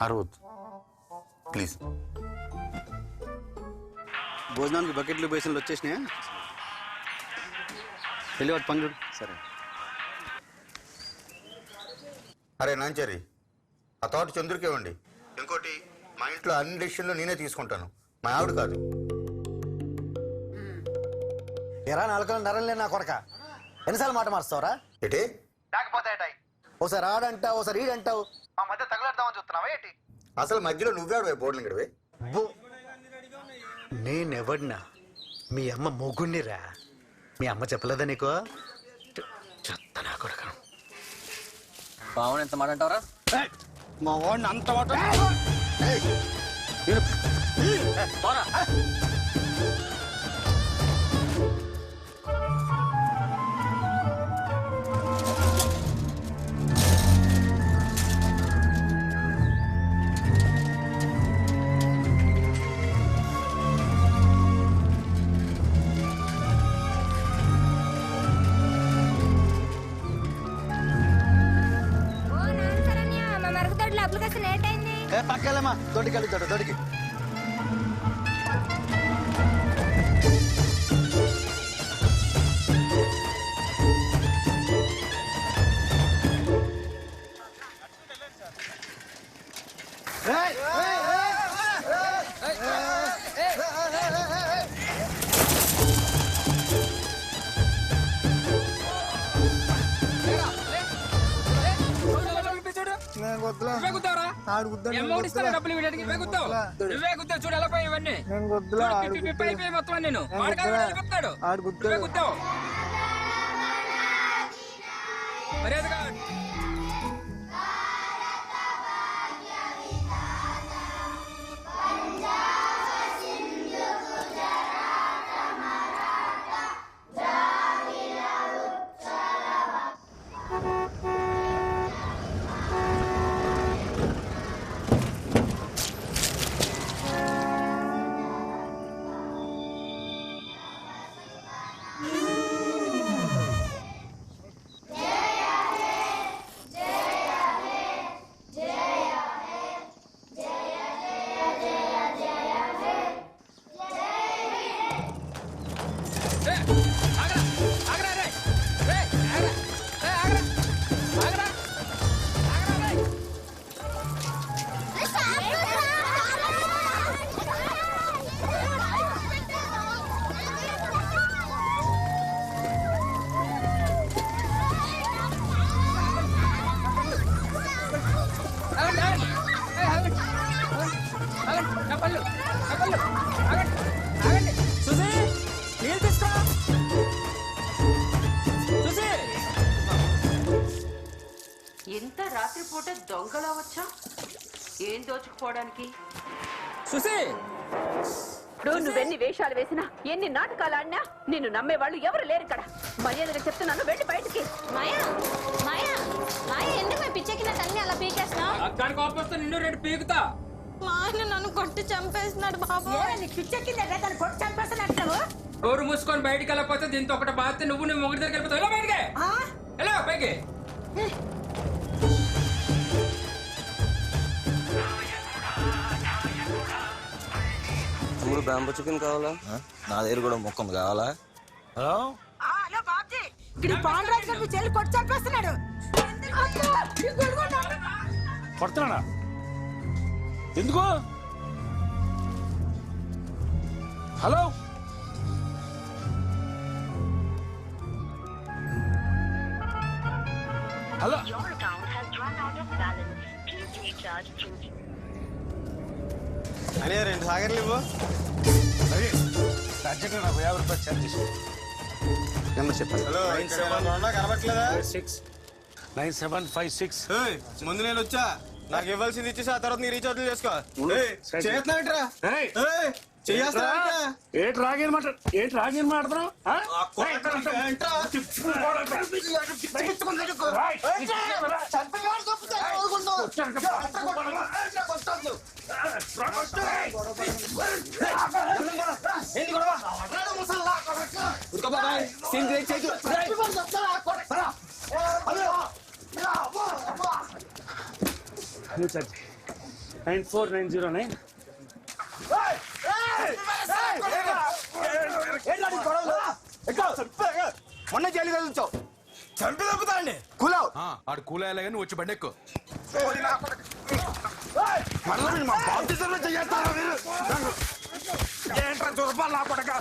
అరవద్దు ప్లీజ్. భోజనానికి బకెట్లు బేసిన్లు వచ్చేసినాయా? వెళ్ళి వాటి పని చూడు. సరే. అరే నాంచారి, ఆ తోట చంద్రుకే ఇవ్వండి. ఇంకోటి, మా ఇంట్లో అన్ని డెసిషన్లు నేనే తీసుకుంటాను, మా ఆవిడ కాదు. ఎరా నాలుకలు నరలే నా కొడక, ఎన్నిసార్లు మాట మారుస్తావరా? ఏంటి? లేకపోతే ఓసారి ఆడంటావు, ఓసారి ఈడంటావు. మా మధ్య తగలడదామని చూస్తున్నావా ఏంటి? అసలు మధ్యలో నువ్వే బోర్లింగడివే. నేనెవడినా? మీ అమ్మ మొగుండిరా. మీ అమ్మ చెప్పలేదా నీకు? చెత్తనా కొడుకు. బావని ఎంత మాట అంటావరా? మా వాడిని అంత మాట పక్కలేమా దొడ్డికి వెళ్తాడు దొడ్డికి. చూడు ఎలా పోయి ఇవన్నీ మొత్తం నేను మర్యాదగా ఎంత రాత్రిపూట దొంగలా వచ్చా? ఏం దోచుకుపోవడానికి? సుసి నువ్వెన్ని వేషాలు వేసినా ఎన్ని నాటకాలు ఆడినా నిన్ను నమ్మే వాళ్ళు ఎవరు లేరు ఇక్కడ. మర్యాదగా చెప్తున్నాను, వెళ్ళి బయటికి. మాయా మాయా మాయా ఎందుకు పిచ్చెక్కినట్టు అన్ని అలా పీకేస్తా? అక్కడికి కోపొస్తే నిన్ను రెండు పీకుతా. మా ఆయన నన్ను కొట్టి చంపేస్తున్నాడు బాబు. పిచ్చెక్కిందే తను కొట్టి చంపేస్తున్నట్టు. ఊరు మూసుకొని బయటికి వెళ్ళకపోతే దీంతో ఒకటి బాధ్యత నువ్వు నీ మొగుడి దగ్గర వెళ్ళిపోతావు. ఎలా బయటికి ఎలా పైకి తమ్ముడు బ్యాంబో చికెన్ కావాలా? నా దగ్గర కూడా మొక్కం కావాలా? హలో హలో బాబుజీ, ఇక్కడ పాండరాజు గారు చెల్లి కొట్టి చంపేస్తున్నాడు. కొడుతున్నాడా? ఎందుకు? హలో హలో అనే 2 సాగర్లు ఇవ్వు. అర్జెంట్గా నాకు 50 రూపాయలు ఛార్జ్ చేసి నెంబర్ చెప్పండి. హలో 97 కనబట్లేదా? 9756. ముందు నేను వచ్చా, నాకు ఇవ్వాల్సింది ఇచ్చేసి ఆ తర్వాత నీ రీఛార్జ్ చేసుకో. చేస్తున్నావేంట్రా? ఏంటి రాగేని మాట్లాడుతున్నావు? రీఛార్జ్ 94909. మొన్న జైలు కలుగుతావు, చంపి తప్పుతా అండి. కూలావు ఆడు కూలాయలే కానీ వచ్చి బండి ఎక్కు. ఏంట్రా చూరపాలు నా కొడక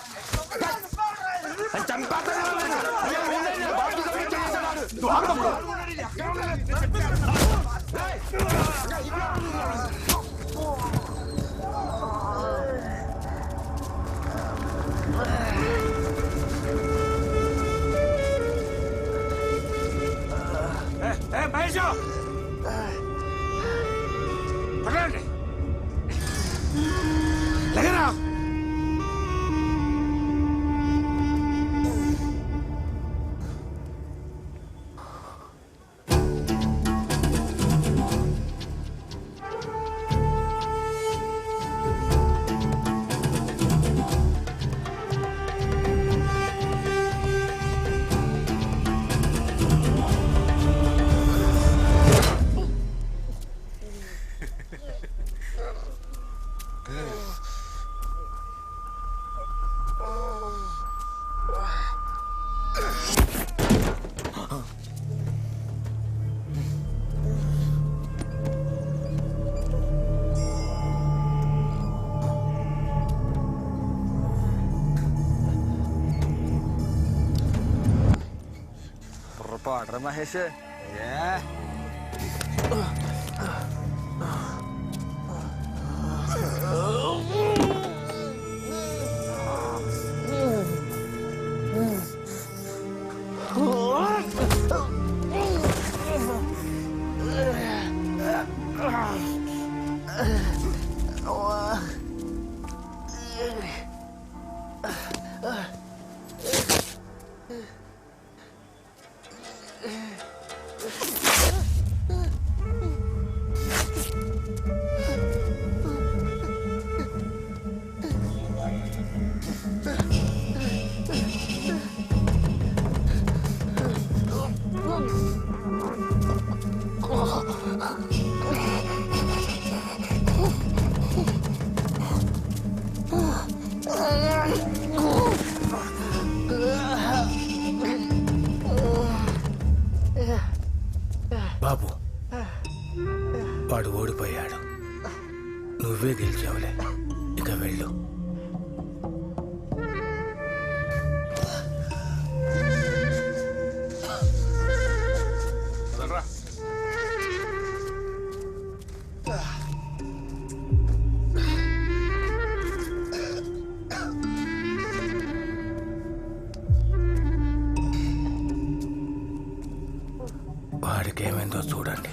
మహేష్ పడండి లేగరా పాడరా మహేష్ బాబు వాడు ఓడిపోయాడు, నువ్వే గెలిచావులే, ఇక వెళ్ళు. వాడికి ఏమైందో చూడండి.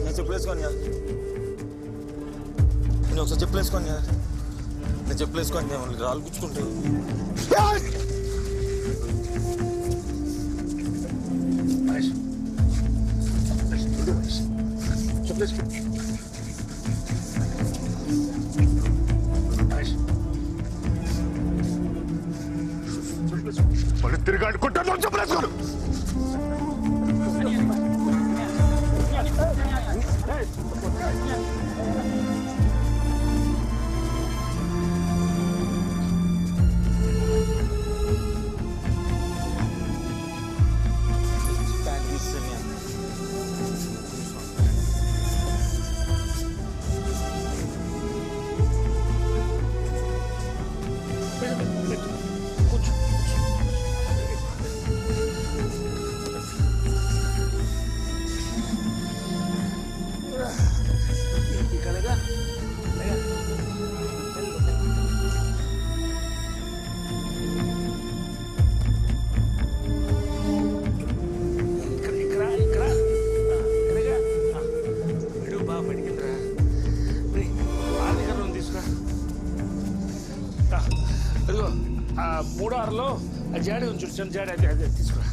నేను చెప్పలేసుకోండి నేను ఒకసారి చెప్పలేసుకోండి నేను చెప్పలేసుకోండి వాళ్ళకి రాళ్ళు గుచ్చుకుంటే తిరిగాడు కుట్రలో చెప్పలేసుకోడు. మూడో ఆరులో జాడి ఉంచు చిన్న జాడి అదే అదే తీసుకురా.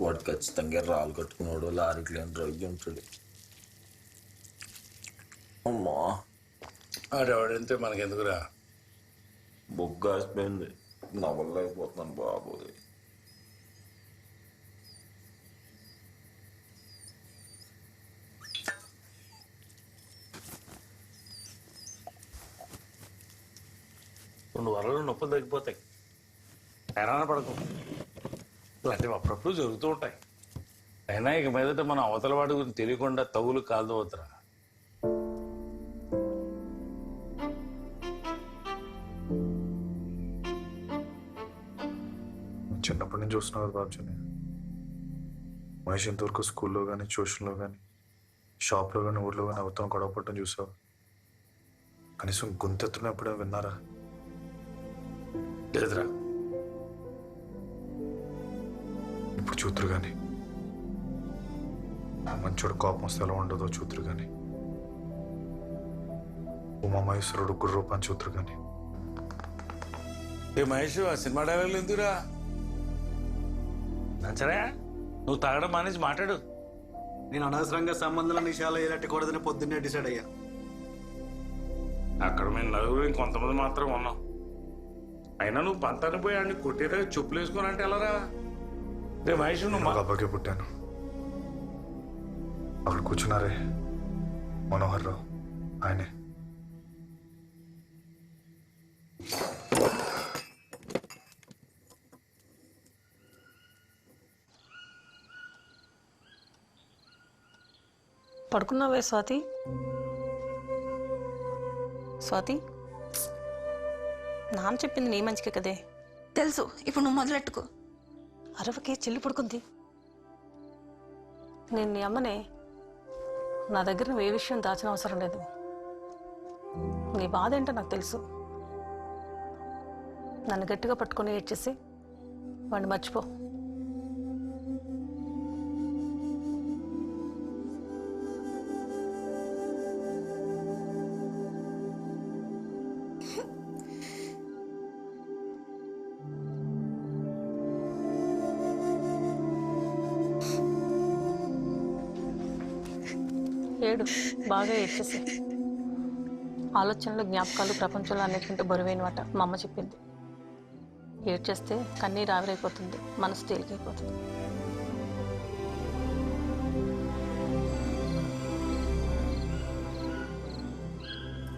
వాడు ఖచ్చితంగా రాళ్ళు కట్టుకున్నాడు, లారీకి లేని డ్రైవ్ ఉంటాడు. అమ్మా ఆడేవాడంతే మనకెందుకురా, బొగ్గాసిపోయింది, నా వల్ల అయిపోతున్నాను బాబోయ్. 2 వారాలు నొప్పులు తగ్గిపోతాయి. హైరాణ పడకు, ఇలాంటివి అప్పుడప్పుడు జరుగుతూ ఉంటాయి. అయినా ఇక మీదట మనం అవతల వాడి గురించి తెలియకుండా తగులు కాదు వద్దురా. చిన్నప్పటి నుంచి చూస్తున్నావు కదా బాబుజీ, మహేష్ ఇంతవరకు స్కూల్లో కానీ ట్యూషన్లో కానీ షాప్లో కానీ ఊర్లో కానీ అవతల గొడవ పట్టడం చూసావు? కనీసం గొంతెత్తున ఎప్పుడే విన్నారా? లేదురా. ఇప్పుడు చూతురు కానీ మంచోడు కోపం వస్తే ఎలా ఉండదో చూతురు కానీ, ఉమామహేశ్వరుడు గుర్రూపాన్ని చూతురు కానీ. ఏ మహేష్, ఆ సినిమా డైలాగులు ఎందుకురా? నంచరా, నువ్వు తాగడం మానేసి మాట్లాడు. నేను అనవసరంగా సంబంధాల నిషాలు ఎలట్టకూడదని పొద్దున్నే డిసైడ్ అయ్యా. అక్కడ మేము నలుగురు ఇంకొంతమంది మాత్రం ఉన్నాం. అయినా నువ్వు పంతాన్ని పోయి ఆడిని కొట్టేదా చెప్పులు వేసుకోనంటే ఎలారా? రే మహేష్, నువ్వు అబ్బాకే పుట్టాను. అక్కడ కూర్చున్నారే మనోహర్ రావు, ఆయనే. పడుకున్నావే స్వాతి? స్వాతి, నాన్న చెప్పింది నీ మంచికే కదే. తెలుసు, ఇప్పుడు నువ్వు మొదలెట్టుకో. అరవకే, చెల్లి పడుకుంది. నేను నీ అమ్మనే. నా దగ్గర నువ్వు ఏ విషయం దాచిన అవసరం లేదు. నీ బాధ ఏంటో నాకు తెలుసు. నన్ను గట్టిగా పట్టుకొని ఏడ్చేసి వాడిని మర్చిపో. ఏడు, బాగా ఏడ్చేసి. ఆలోచనలు, జ్ఞాపకాలు ప్రపంచంలో అన్నిటికంటే బరువైనమాట మా అమ్మ చెప్పింది. ఏడ్చేస్తే కన్నీరు ఆవిరైపోతుంది, మనసు తేలికైపోతుంది.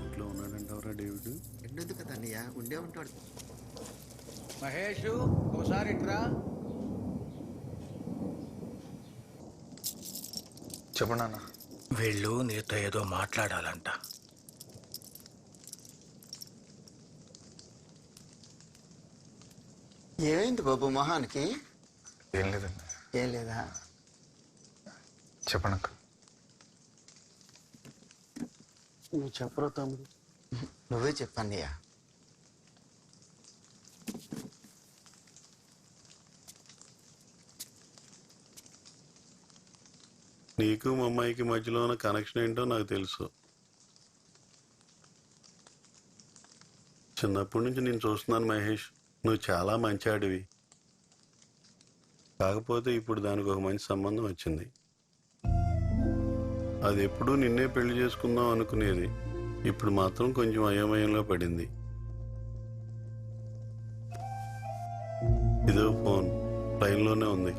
ఇంట్లో ఉన్నాడంటావరా డేవిడ్? ఎందుకు కదా అన్నయ్య, ఉండే ఉంటాడు. మహేష్, ఒకసారి ఇట్రా. చెప్పండి అన్న. వీళ్ళు నీతో ఏదో మాట్లాడాలంట. ఏమైంది బాబు మొహానికి? ఏం లేదండి. ఏం లేదా? చెప్పండి అక్క. నువ్వు చెప్పరా తమ్ముడు? నువ్వే చెప్పన్నయ్య. నీకు మా అమ్మాయికి మధ్యలో ఉన్న కనెక్షన్ ఏంటో నాకు తెలుసు. చిన్నప్పటి నుంచి నేను చూస్తున్నాను మహేష్, నువ్వు చాలా మంచి ఆడివి. కాకపోతే ఇప్పుడు దానికి ఒక మంచి సంబంధం వచ్చింది. అది ఎప్పుడూ నిన్నే పెళ్లి చేసుకుందాం అనుకునేది. ఇప్పుడు మాత్రం కొంచెం అయోమయంలో పడింది. ఇదో ఫోన్ లైన్లోనే ఉంది.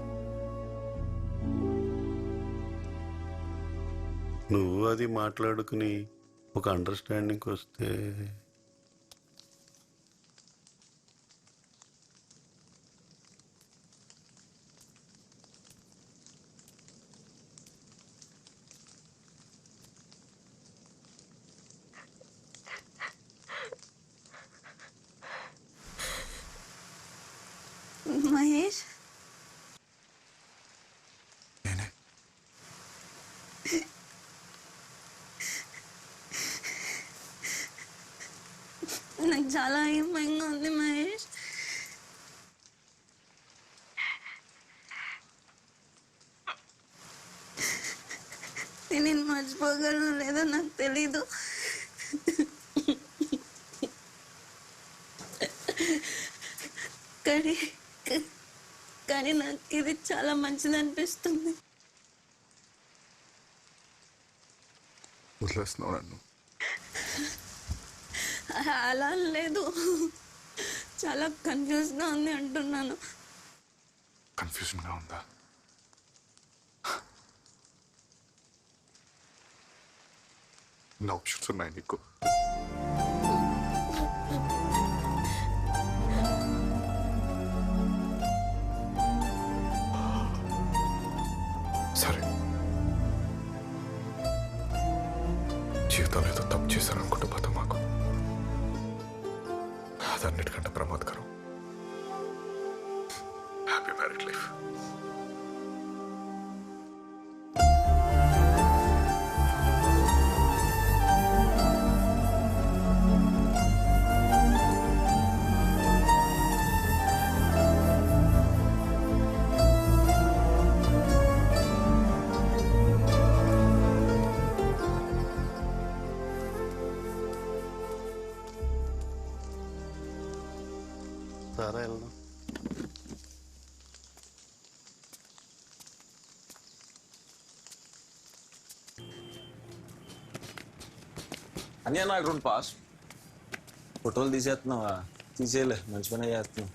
నువ్వు అది మాట్లాడుకుని ఒక అండర్స్టాండింగ్కి వస్తే. మహేష్, నాకు చాలా భయంగా ఉంది మహేష్. నేను మర్చిపోగలను లేదో నాకు తెలీదు. కానీ నాకు ఇది చాలా మంచిది అనిపిస్తుంది. వదిలేస్తున్నావు నన్ను? అలా లేదు, చాలా కన్ఫ్యూజ్గా ఉంది అంటున్నాను. కన్ఫ్యూజన్గా ఉందా? నా ఆప్షన్స్ ఉన్నాయి నీకు. సరే, జీవితంలో ఏదో తప్పు చేశాను అనుకుంటూ పోతాం మాకు. అదన్నిటికంటే ప్రమాదకరం. Happy married life. సరే వెళ్దాం. అని నాకు 2 పాస్ ఫోటోలు తీసేస్తున్నావా? తీసేయలే, మంచి పని చేస్తున్నావు.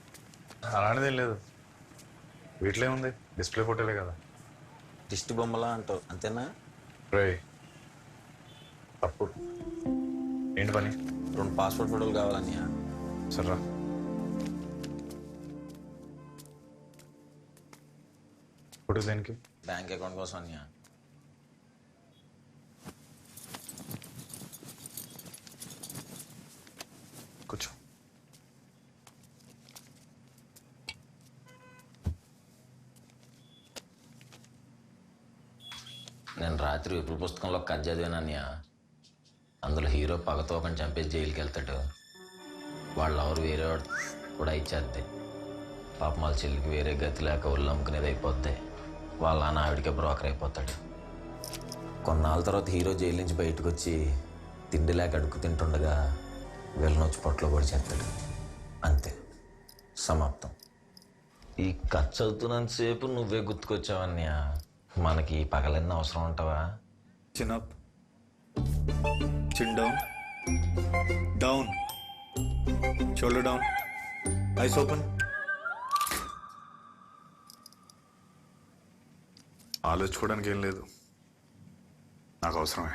అలాంటిదేం లేదు, వీటిలో ఏముంది, డిస్ప్లే ఫోటోలే కదా. దిష్టి బొమ్మలా అంటావు అంతేనా? రే తప్పు. ఏంటి పని? 2 పాస్పోర్ట్ ఫోటోలు కావాలని. సర్రా. ఫోటో దేనికి? బ్యాంక్ అకౌంట్ కోసం అన్యా. కూర్చో. నేను రాత్రి విపుల పుస్తకంలో కథ చదివానన్య. అందులో హీరో పగతో ఒకని చంపేసి జైలుకి వెళ్తాడు. వాళ్ళు ఎవరు వేరే వాడు కూడా ఇచ్చేద్ది. పాపం వాళ్ళ చెల్లికి వేరే గతి లేక ఒళ్ళు అమ్ముకునేది అయిపోద్ది. వాళ్ళ నాన్న ఆవిడికే బ్రోకర్ అయిపోతాడు. కొన్నాళ్ళ తర్వాత హీరో జైలు నుంచి బయటకు వచ్చి తిండి లేక అడుగు తింటుండగా వీళ్ళని వచ్చి పొట్టలో పొడి చేస్తాడు. అంతే, సమాప్తం. ఈ కథ చదువుతున్నంతసేపు నువ్వే గుర్తుకొచ్చావన్యా. మనకి ఈ పగలన్నీ అవసరం ఉంటావా? Chin up, chin down, down, shoulder down, eyes open. ఆలోచించుకోవడానికి ఏం లేదు, నాకు అవసరమే.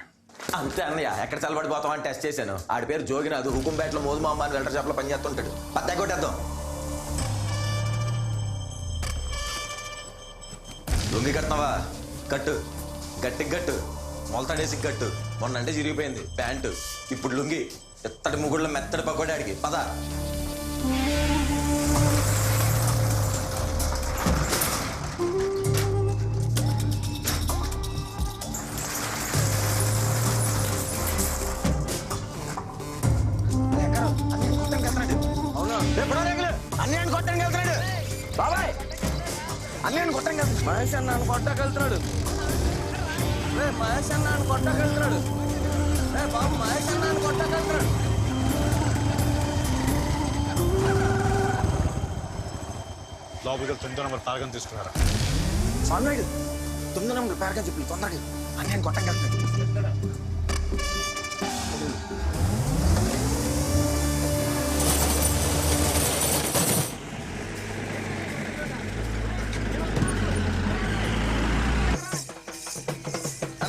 అంతే అన్నయ్య. ఎక్కడ చల్లబడిపోతామని టెస్ట్ చేశాను. ఆడి పేరు జోగినాథ్. హుకుంపేటలో మోజు మా అమ్మాని లెటర్ షాప్లో పనిచేస్తుంటాడు. పద్దా కొట్టేద్దాం. లొంగి కట్టినావా? కట్టు, గట్టికి కట్టు, మొలతాడేసి కట్టు. మొన్న అంటే చిరిగిపోయింది ప్యాంటు, ఇప్పుడు లుంగి. ఎత్తడి ముగుళ్ళ మెత్తడి పకోడాడికి పద. అన్నయ్యని కొట్టడానికి వెళ్తున్నాడు బాబాయ్. అన్నయ్యని కొట్టడానికి వెళ్తున్నాడు. మహేష్ అన్నాను కొట్టకెళ్తున్నాడు. మహేష్ అన్నాను కొట్టకెళ్తున్నాడు. బాబు మహేష్ అన్నాను కొట్టకెళ్తున్నాడు. లోపలికి 9వ నెంబర్ పారగం తీసుకున్నారా? అన్నయ్య 9వ నెంబర్ పారగం చెప్పి తొందరగా అన్నయ్యని కొట్టడానికి వెళ్తున్నాడు.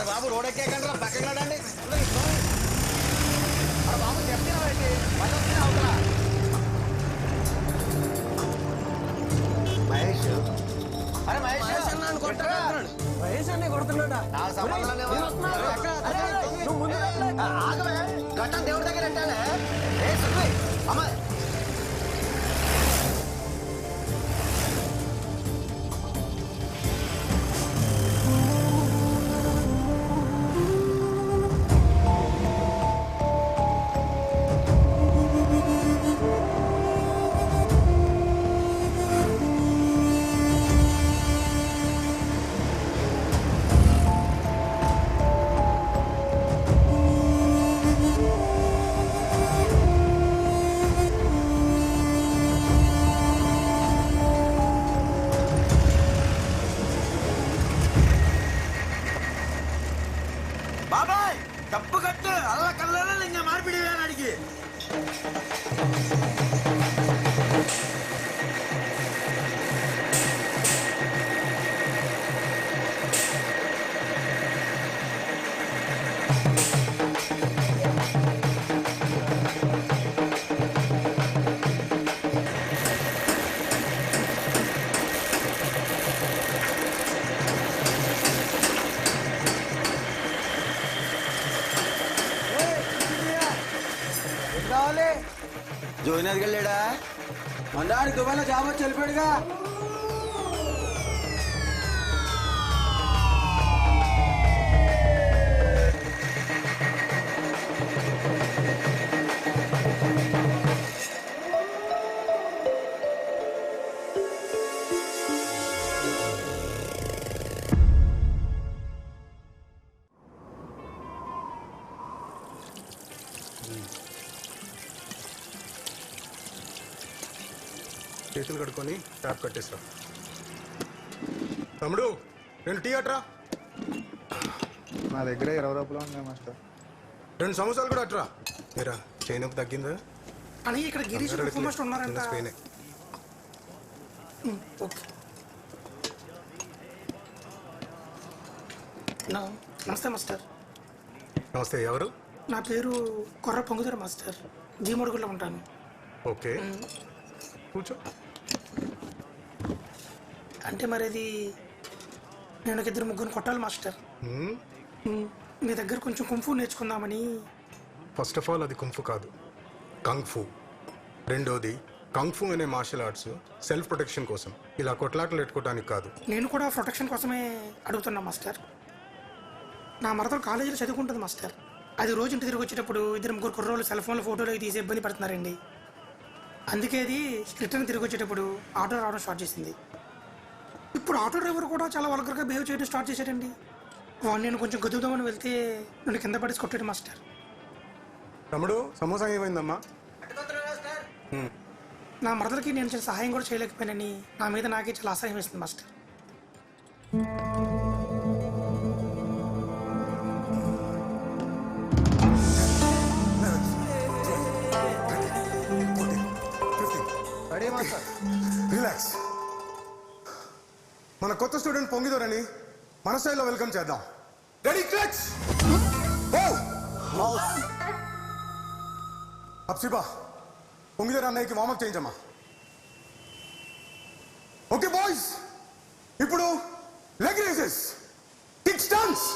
బాబు రోడ్ ఎక్కేకండి, పక్కన నడండి. బాబు చెప్తున్నావేంటి? మహేష్, అరే మహేష్ అన్నాను కొట్టగలుగుతున్నాడు. మహేష్ అన్నయ్య కొడుతున్నాడా? నా సంబంధం ఆగమే. గట్టం దేవుడి దగ్గర పెట్టాలే. అమ్మాయి బాబాయ్ తప్పు కట్టు. అలా కళ్ళలో ఇంకా మార్పిడి అడిగి జోయిన్ అది వెళ్ళాడా మందాడి దుబాయ్లో జాబ్ వచ్చి వెళ్ళిపోయాడుగా. చేతులు కడుక్కొని ట్యాప్ కట్టేస్తా. తమ్ముడు 2 టీ అట్రా. నా దగ్గర 20 రూపాయలు ఉన్నాయి మాస్టర్. 2 సమోసాలు కూడా అట్రా. మీరా చైన్ నొప్పి తగ్గిందా? అని ఇక్కడ గిరీష్ మాస్టర్ ఉన్నారంట. స్పెయినే. ఓకే. నమస్తే మాస్టర్. నమస్తే. ఎవరు? నా పేరు కొర్ర పొంగుదర మాస్టర్. జీమడుగులో ఉంటాను. ఓకే, కూర్చో. అంటే మరి అది నేను 2-3 కొట్టాలి మాస్టర్. మీ దగ్గర కొంచెం కుంఫు నేర్చుకుందామని. ఫస్ట్ ఆఫ్ ఆల్ అది కుంఫు కాదు, కంగ్ఫు. రెండోది కంగ్ఫు అనే మార్షల్ ఆర్ట్స్ సెల్ఫ్ ప్రొటెక్షన్ కోసం, ఇలా కొట్లాటలు పెట్టుకోవడానికి కాదు. నేను కూడా ప్రొటెక్షన్ కోసమే అడుగుతున్నా మాస్టర్. నా మరదలు కాలేజీలో చదువుకుంటుంది మాస్టర్. అది రోజు ఇంటి తిరిగి వచ్చేటప్పుడు 2-3 కుర్రోళ్ళు సెల్ ఫోన్లో ఫోటోలు తీసి ఇబ్బంది పడుతున్నారండి. అందుకే అది రిటర్న్ తిరిగి వచ్చేటప్పుడు ఆటో రావడం స్టార్ట్ చేసింది. ఇప్పుడు ఆటో డ్రైవర్ కూడా చాలా వల్గర్గా బిహేవ్ చేయడం స్టార్ట్ చేశాడండి. వాడిని నేను కొంచెం గదువుదామని వెళ్తే నన్ను కింద పడేసి కొట్టాడు మాస్టర్. తమ్ముడు సమోసా ఏమైందమ్మా? నా మరదలకి నేను చాలా సహాయం కూడా చేయలేకపోయానని నా మీద నాకే చాలా అసహ్యం వేస్తుంది మాస్టర్. రిలాక్స్. మన కొత్త స్టూడెంట్ పొంగిదోరని మన స్టైల్లో వెల్కమ్ చేద్దాం. Ready clutch. అప్సిబా, పొంగిదోర అన్నయ్యకి వార్మప్ చేయించమ్మా. ఓకే బాయ్స్, ఇప్పుడు లెగ్ రేసెస్, కిక్ స్టన్స్.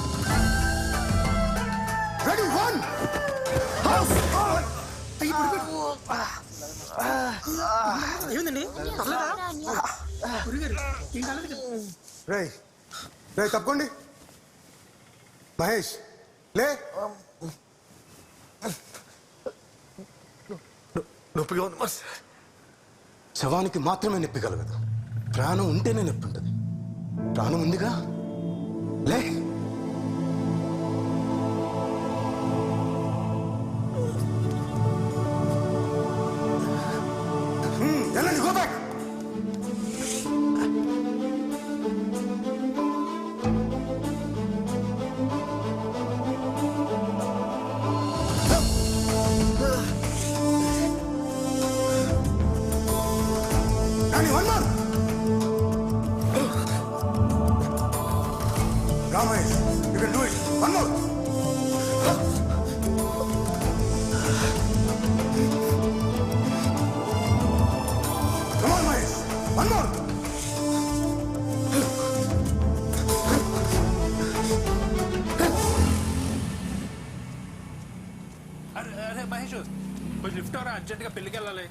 రెడీ 1. ఏమిందండి? రే రే తప్పకోండి. మహేష్ లే. నొప్పిగా ఉంది. శవానికి మాత్రమే నొప్పి కలగదు, ప్రాణం ఉంటేనే నొప్పి ఉంటుంది. ప్రాణం ఉందిగా, లే. వెళ్ళండి, go back. One more. Ramesh, you can do it. One more. Come on, Mahesh. One more. అరే మహేష్, కొంచెం లిఫ్ట్ అవరా, అర్జెంట్గా పెళ్ళికి వెళ్ళాలి.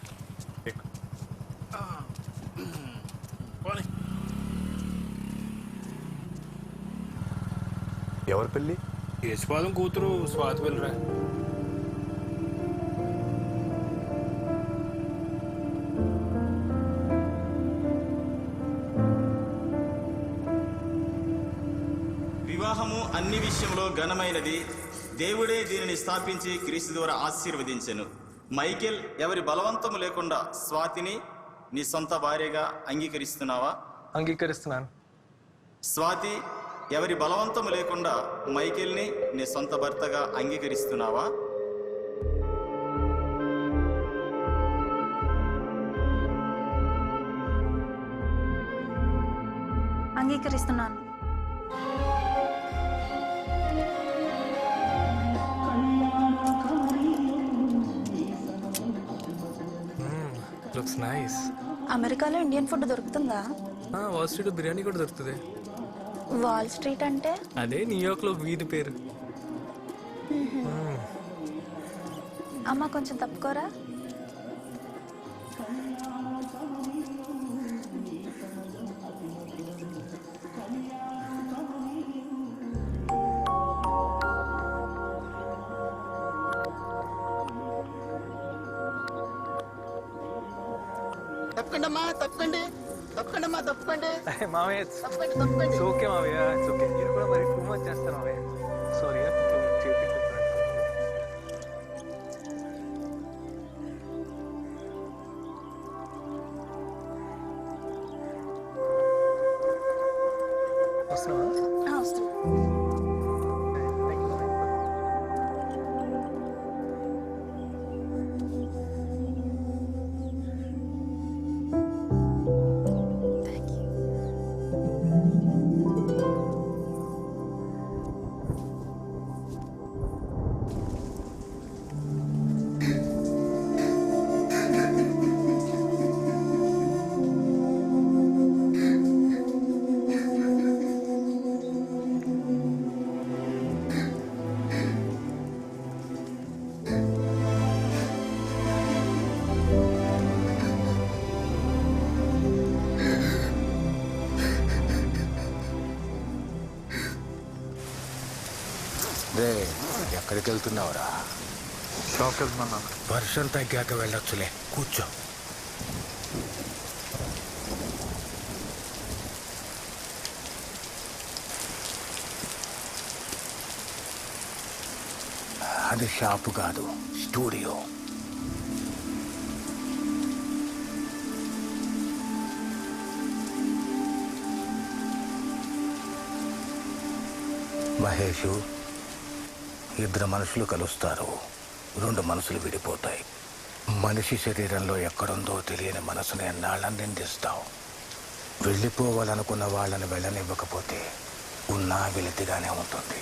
ఎవరి పెళ్ళి? యశ్పాదం కూతురు స్వాతి పెళ్ళిరా. వివాహము అన్ని విషయంలో ఘనమైనది. దేవుడే దీనిని స్థాపించి క్రీస్తు ద్వారా ఆశీర్వదించెను. మైకేల్, ఎవరి బలవంతము లేకుండా స్వాతిని నీ సొంత భార్యగా అంగీకరిస్తున్నావా? అంగీకరిస్తున్నాను. స్వాతి, ఎవరి బలవంతము లేకుండా మైకేల్ని నీ సొంత భర్తగా అంగీకరిస్తున్నావా? అంగీకరిస్తున్నాను. Looks nice. అమెరికాలో ఇండియన్ ఫుడ్ దొరుకుతుందా? వాల్ స్ట్రీట్ బిర్యానీ కూడా దొరుకుతుంది. వాల్ స్ట్రీట్ అంటే? అదే న్యూయార్క్ లో వీధి పేరు. అమ్మ కొంచెం తప్పుకోరా. తప్పకండమ్మా తప్పకండి తప్పకండమ్మా తప్పకండి మావయ్య తప్పకండి తప్పకండి ఓకే మావయ్య ఓకే మీరు కూడా మరి టూ మచ్ చేస్తారు మావయ్య సారీ వస్తున్నావా ఎక్కడికి వెళ్తున్నావురా? షాప్కి వెళ్తున్నా. వర్షం తగ్గాక వెళ్ళొచ్చులే, కూర్చో. అది షాపు కాదు, స్టూడియో. మహేషు, ఇద్దరు మనుషులు కలుస్తారు, రెండు మనసులు విడిపోతాయి. మనిషి శరీరంలో ఎక్కడుందో తెలియని మనసుని ఎన్నాళ్ళని నిందిస్తావు. వెళ్ళిపోవాలనుకున్న వాళ్ళని వెళ్ళనివ్వకపోతే ఉన్నా వెలితిగానే ఉంటుంది.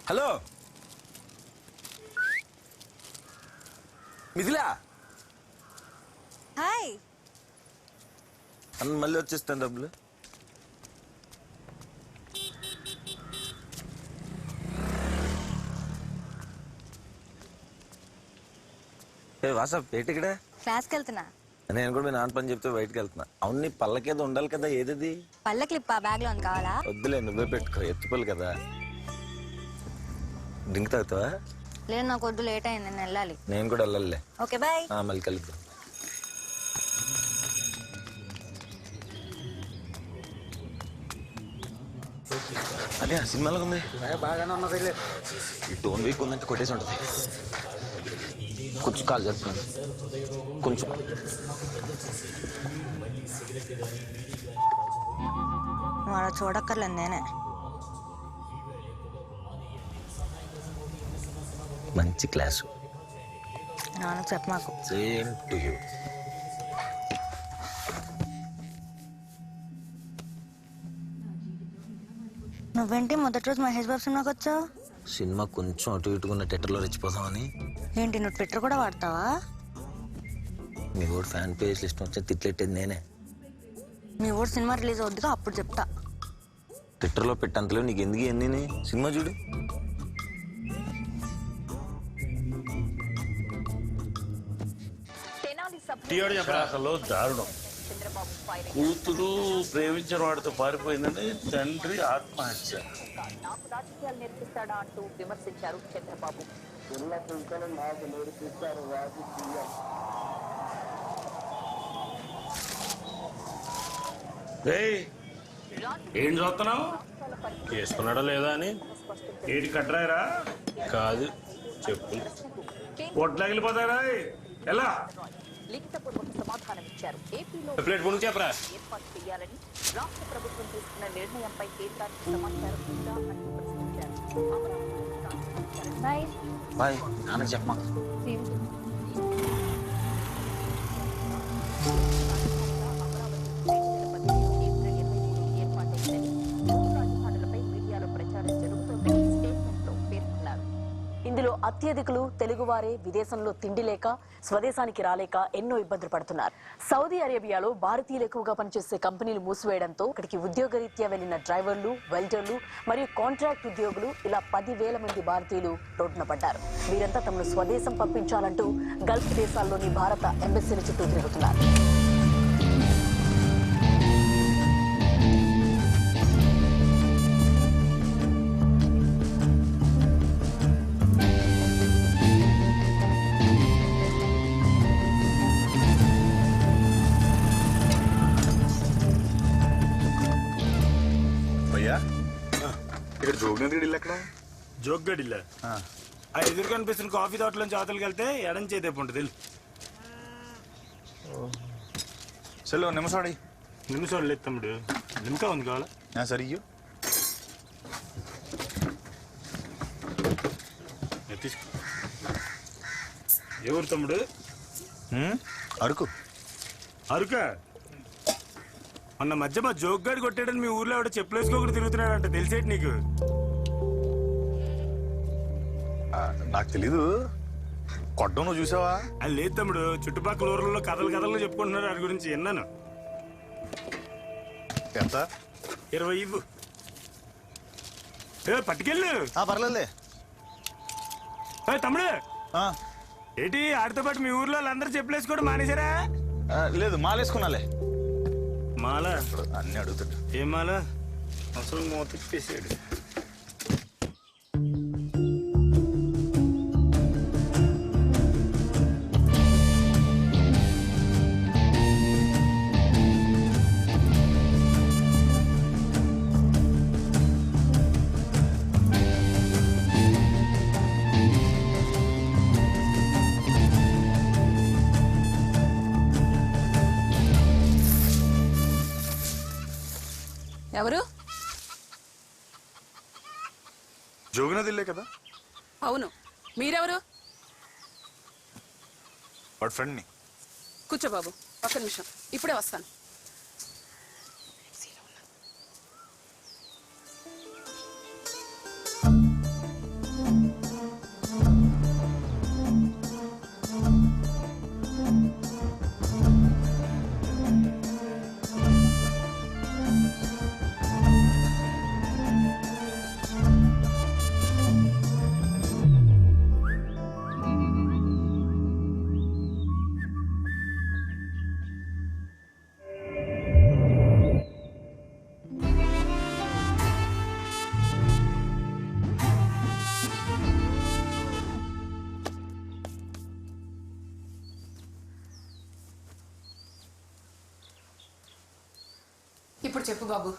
Hello Mithila, hi. అన్న మళ్ళీ వచ్చేస్తాను డబ్బులు. వాట్సాప్ ఏంటి ఇక్కడ? క్లాస్కి వెళ్తున్నా. నేను కూడా మీ నాన్న పని చెప్తే బయటకు వెళ్తున్నా. అవును, నీ పళ్ళకేదో ఉండాలి కదా, ఏదది? పళ్ళ క్లిప్ ఆ బ్యాగ్ లో ఉంది, కావాలా? వద్దులే, నువ్వే పెట్టుకో, ఎత్తుపల్లి కదా. డ్రింక్ తాగుతావా? లేదు, నాకు వద్దు, లేట్ అయింది, నేను వెళ్ళాలి. నేను కూడా వెళ్ళాలిలే. Okay bye. మళ్ళీ కలుద్దాం. అదే సినిమాలో ఉంది, బాగానే ఉన్నది. ఈ టోన్ వీక్ ఉందంటే కొట్టేసి ఉంటుంది. కొంచెం కాల్ చేస్తున్నాను, కొంచెం. వాడు చూడక్కర్లేదు, నేనే. మంచి క్లాసు. నాన్నకు చెప్ప మాకు. Same to you. నువ్వేంటి మొదటి రోజు మహేష్ బాబు సినిమాకి వచ్చావు? సినిమా కొంచెం అటు ఇటుకున్న ట్విట్టర్లో రెచ్చిపోతామని. ఏంటి, నువ్వు ట్విట్టర్ కూడా వాడతావా? మీ కూడా ఫ్యాన్ పేజ్ లిస్ట్ వచ్చి తిట్లెట్టేది నేనే. మీ ఊరు సినిమా రిలీజ్ అవుద్దిగా, అప్పుడు చెప్తా. ట్విట్టర్లో పెట్టంతలో నీకు ఎందుకు ఎన్ని? సినిమా చూడు. అసలు దారుణం. కూతురు ప్రేమించిన వాడితో పారిపోయిందని తండ్రి ఆత్మహత్య. రాజకీయాలు నేర్పిస్తాడా అంటూ విమర్శించారు చంద్రబాబు. ఏం చూస్తున్నావు? చేసుకున్నాడా లేదా అని. ఏటి కట్టరాయరా? కాదు, చెప్పులు. పొట్లగిలిపోతారా? ఎలా లిఖితపూర్వక సమాధానమిచ్చారు. ఏపీలో ఏర్పాటు చేయాలని రాష్ట్ర ప్రభుత్వం తీసుకున్న నిర్ణయంపై కేంద్రానికి సమాచారం ఉందా అని ప్రశ్నించారు. బాయ్ నాన్న చెప్పమా. ఇందులో అత్యధికులు తెలుగువారే విదేశంలో తిండి లేక స్వదేశానికి రాలేక ఎన్నో ఇబ్బందులు పడుతున్నారు. సౌదీ అరేబియాలో భారతీయులు ఎక్కువగా పనిచేసే కంపెనీలు మూసివేయడంతో అక్కడికి ఉద్యోగరీత్యా వెళ్లిన డ్రైవర్లు, వెల్డర్లు మరియు కాంట్రాక్ట్ ఉద్యోగులు ఇలా 10,000 మంది భారతీయులు రోడ్డున పడ్డారు. వీరంతా తమను స్వదేశం పంపించాలంటూ గల్ఫ్ దేశాల్లోని భారత ఎంబసీల చుట్టూ తిరుగుతున్నారు. ఇక్కడ జోగినది ఇల్లు ఎక్కడ? జోగ్గడిల్లా ఆ ఎదురు కనిపిస్తున్న కాఫీ తోటలోంచి అవతలకి వెళ్తే ఎడం చేతేపు ఉంటుంది. చలో నిమిషాడి నిమిషాలు లేదు తమ్ముడు, నిమిషం ఉంది కావాలా? సరియో తీసుకో. ఎవరు తమ్ముడు? అరకు. అరుక మొన్న మధ్య మా జోగ్గాడి కొట్టాడని మీ ఊర్లో ఎవడో చెప్పులేసుకోకుండా తిరుగుతున్నాడంట, తెలిసేటి నీకు? నాకు తెలీదు. కొట్టం నువ్వు చూసావా? అది లేదు తమ్ముడు, చుట్టుపక్కల ఊర్లలో కథలు చెప్పుకుంటున్నారు వాడి గురించి, విన్నాను. ఎంత? 20 ఇవ్వు. పట్టుకెళ్ళు. పర్లేదులే. తమ్ముడు ఏంటి ఆడితో పాటు మీ ఊర్లో వాళ్ళందరూ చెప్పులేసుకోవడం మానేశారా? లేదు, మాలేసుకున్నాలే. మాల అన్ని అడుగుతాడు. ఏం మాల? అసలు మోతిప్పేసాడు. ఎవరు? జోగినది ఇల్లే కదా? అవును. మీరెవరు? వాడి ఫ్రెండ్ని. కూర్చో బాబు, ఒక్క నిమిషం, ఇప్పుడే వస్తాను. ఇప్పుడు చెప్పు బాబు.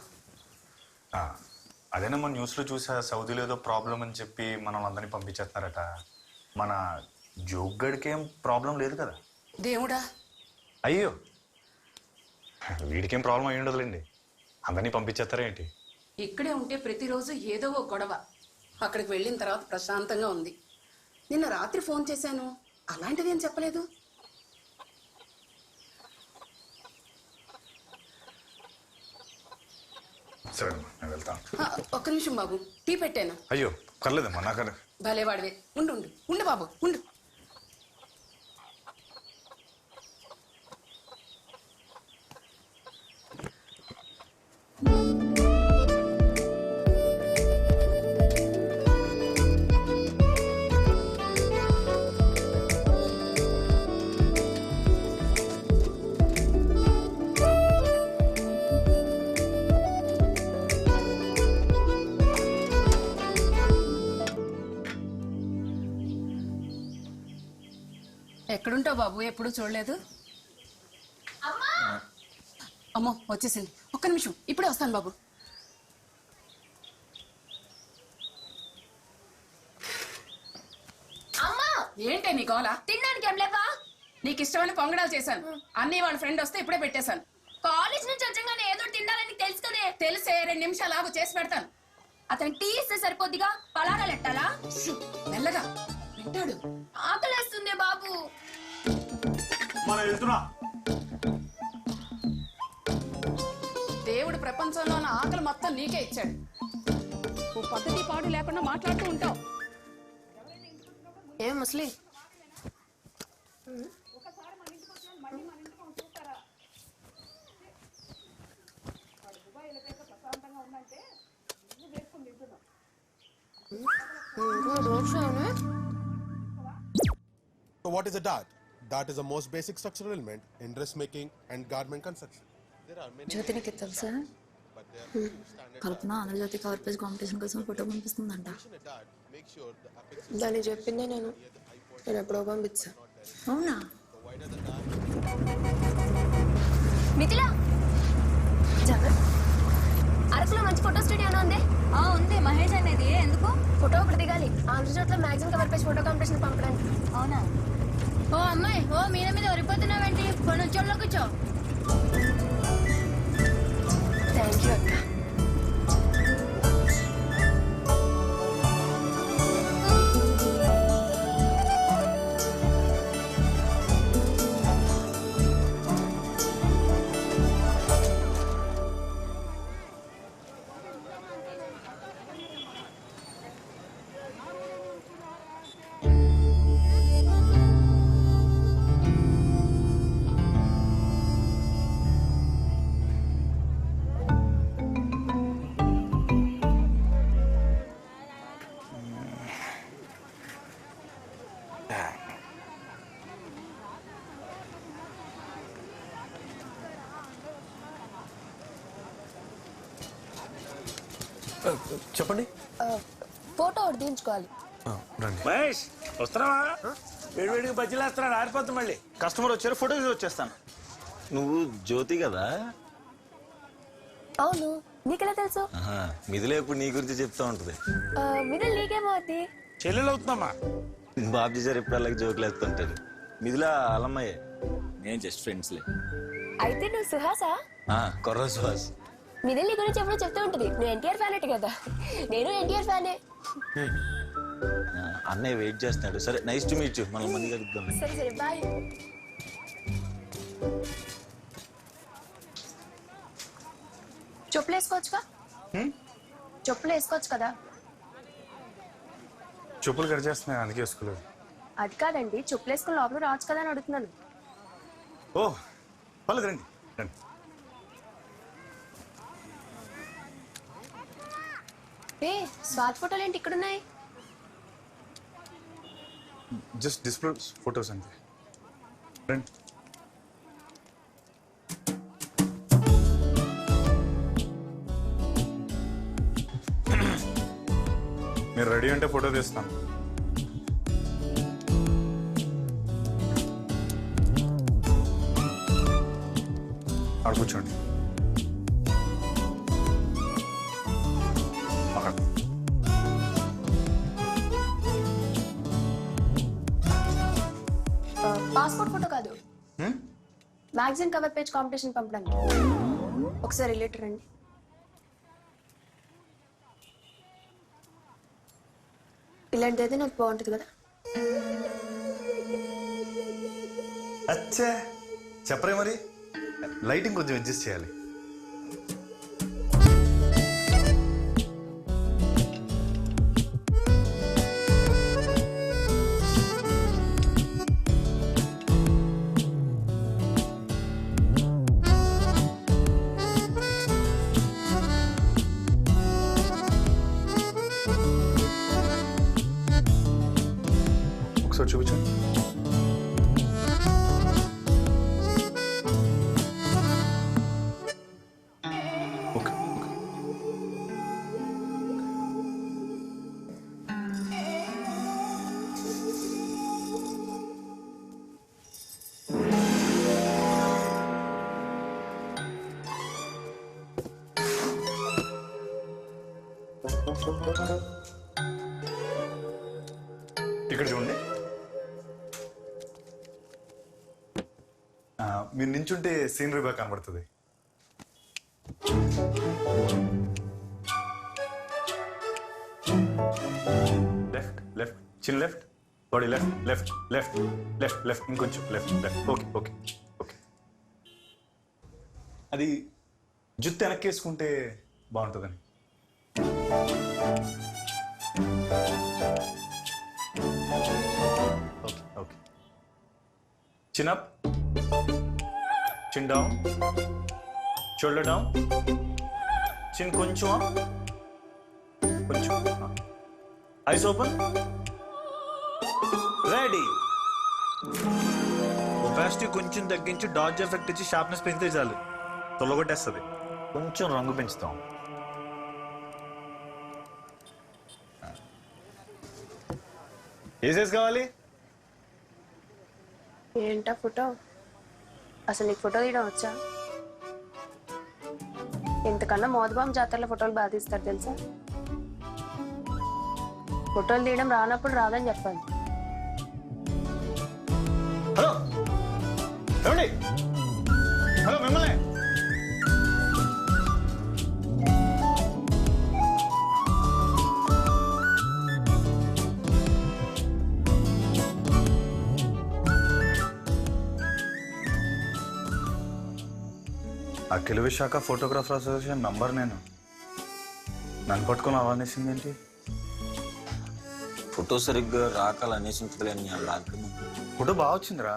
అదేనమ్మా, న్యూస్లో చూసా, సౌదీలో ఏదో ప్రాబ్లం అని చెప్పి మనల్ని అందరినీ పంపించేస్తున్నారట. మన జోగ్గడికి ఏం ప్రాబ్లం లేదు కదా? దేవుడా. అయ్యో, వీడికేం ప్రాబ్లం అయ్యి ఉండదులేండి. అందరినీ పంపించేస్తారా ఏంటి? ఇక్కడే ఉంటే ప్రతిరోజు ఏదో ఒక గొడవ. అక్కడికి వెళ్ళిన తర్వాత ప్రశాంతంగా ఉంది. నిన్న రాత్రి ఫోన్ చేశాను, అలాంటిది ఏం చెప్పలేదు. సరే నేను వెళ్తాను. ఒక్క నిమిషం బాబు, టీ పెట్టాను. అయ్యో పర్లేదమ్మా, నాకు భలేవాడివే. ఉండు ఉండు ఉండు బాబు, ఉండు. ఎక్కడుంటావు బాబు? ఎప్పుడు చూడలేదు. అమ్మో వచ్చేసింది, ఒక్క నిమిషం, ఇప్పుడే వస్తాను బాబు. ఏంటే నీ గోల? తినడానికి ఏం లేవా? నీకు ఇష్టమైన పొంగడాలు చేశాను. అన్నీ వాళ్ళ ఫ్రెండ్ వస్తే ఇప్పుడే పెట్టేశాను. కాలేజ్ నుంచి వచ్చాగానే ఏదో తినాలని తెలుసు కదే. తెలిసే 2 నిమిషాలు ఆగు, చేసి పెడతాను. అతనికి టీ ఇస్తే సరిపోద్దిగా, పలారాలు ఎట్టాలా? మెల్లగా వింటాడు. ఆకలేస్తుంది బాబు. మనం వెళ్తున్నా. దేవుడు ప్రపంచంలో ఉన్న ఆకలి మొత్తం నీకే ఇచ్చాడు. ఓ పద్ధతి పాడు లేకుండా మాట్లాడుతూ ఉంటావు. ఏం ముస్లిం? So what is a dart? Dart is the most basic structural element in dressmaking and garment construction. There are many. జ్యోతినికి తెలుసా కల్పన ఆంధ్రజ్యోతి కవర్ పేజ్ కాంపిటీషన్ కోసం ఫోటో పంపిస్తుందంట. దాన్ని చెప్పిందే నేను ఎప్పుడో పంపించా. అవునా? మిథిలా, అరకులో మంచి ఫోటో స్టూడియో ఉంది. ఉంది, మహేష్ అనేది. ఎందుకు? ఫోటో ఒకటి దిగాలి. ఆంధ్రజ్యోతిలో magazine cover page photo competition పంపడానికి. అవునా? ఓ అమ్మాయి, ఓ మీద మీద ఒరిపోతున్నావేంటి? కొనుచ్చోళ్ళలో కూర్చో. థ్యాంక్ యూ అక్క. చెప్పండి. ఫోటో ఒకటి తీయించుకోవాలి. మహేష్ వస్తున్నావా? వేడివేడికి బజ్జీలు వేస్తున్నాడు, ఆరిపోతుంది మళ్ళీ. కస్టమర్ వచ్చారు, ఫోటో తీసి వచ్చేస్తాను. నువ్వు జ్యోతి కదా? అవును, నీకెలా తెలుసు? మిథిలే ఇప్పుడు నీ గురించి చెప్తా ఉంటది. మిథిల నీకేమవుద్ది? చెల్లెలు అవుతుందమ్మా. బాబ్జీ సార్ ఇప్పుడు అలాగే జోకులు వేస్తుంటాడు. మిథిలా అలమ్మయ్యే. నేను జస్ట్ ఫ్రెండ్స్లే. అయితే నువ్వు సుహాసా? కొర్ర సుహాస్. మిథిల నీ గురించి ఎప్పుడో చెప్తూ ఉంటుంది. నువ్వు ఎన్టీఆర్ ఫ్యాన్ అట్టు కదా. నేను ఎన్టీఆర్ ఫ్యానే. అన్నయ్య వెయిట్ చేస్తున్నాడు. సరే, నైస్ టు మీట్ యు. మనం మంది కలుద్దాం. సరే సరే, బాయ్. చెప్పులు వేసుకోవచ్చుగా? చెప్పులు వేసుకోవచ్చు కదా? చెప్పులు కట్ చేస్తున్నాయి, అందుకే వేసుకోలేదు. అది కాదండి, చెప్పులు వేసుకుని లోపల రావచ్చు కదా అని అడుగుతున్నాను. ఓ పర్లేదు, రండి రండి. స్వాతి ఫోటోలు ఏంటి ఇక్కడున్నాయి? జస్ట్ డిస్ప్లే ఫొటోస్ అంతే. రండి. మీరు రెడీ అంటే ఫోటో తీస్తాను. ఆడ కూర్చోండి. పాస్పోర్ట్ ఫోటో కాదు, మ్యాగజైన్ కవర్ పేజ్ కాంపిటీషన్ పంపడానికి. ఒకసారి రిలేటర్ రండి. ఇలాంటిదైతే నాకు బాగుంటుంది కదా. అచ్చా, చెప్పరే మరి. లైటింగ్ కొంచెం అడ్జస్ట్ చేయాలి. ఒకసారి చూపించండి. ఇక్కడ చూడండి. మీరు నించుంటే సీనరీ బాగా కనబడుతుంది. Left left chin left body left left left left left ఇంకొంచెం left left okay okay okay. అది జుత్తు వెనక్కేసుకుంటే బాగుంటుందని. Okay okay. Chin up, chin down, shoulder down, chin కొంచెం up, కొంచెం ఐస్ ఓపెన్. రెడీ. ఒపాసిటీ కొంచెం తగ్గించి డాడ్జ్ ఎఫెక్ట్ ఇచ్చి షార్ప్నెస్ పెంచితే చాలు, తొలగొట్టేస్తుంది. కొంచెం రంగు పెంచుతాం. ఏ సైజ్ కావాలి? ఏంటా ఫోటో? అసలు నీకు ఫోటో తీయడం వచ్చా? ఇంతకన్నా మోదబాం జాతరలో ఫోటోలు బాగా తీస్తారు తెలుసా? ఫోటోలు తీయడం రానప్పుడు రాదని చెప్పాలి. హలో ఏమండి? హలో మిమ్మల్ని. అఖిల విశాఖ ఫోటోగ్రాఫర్ అసోసియేషన్ నంబర్ నేను. నన్ను పట్టుకొని అవానేసింది ఏంటి? ఫోటో సరిగ్గా రాకాల అనేసి ఉంటుందిలే అని బాగా. ఫోటో బాగా వచ్చిందిరా.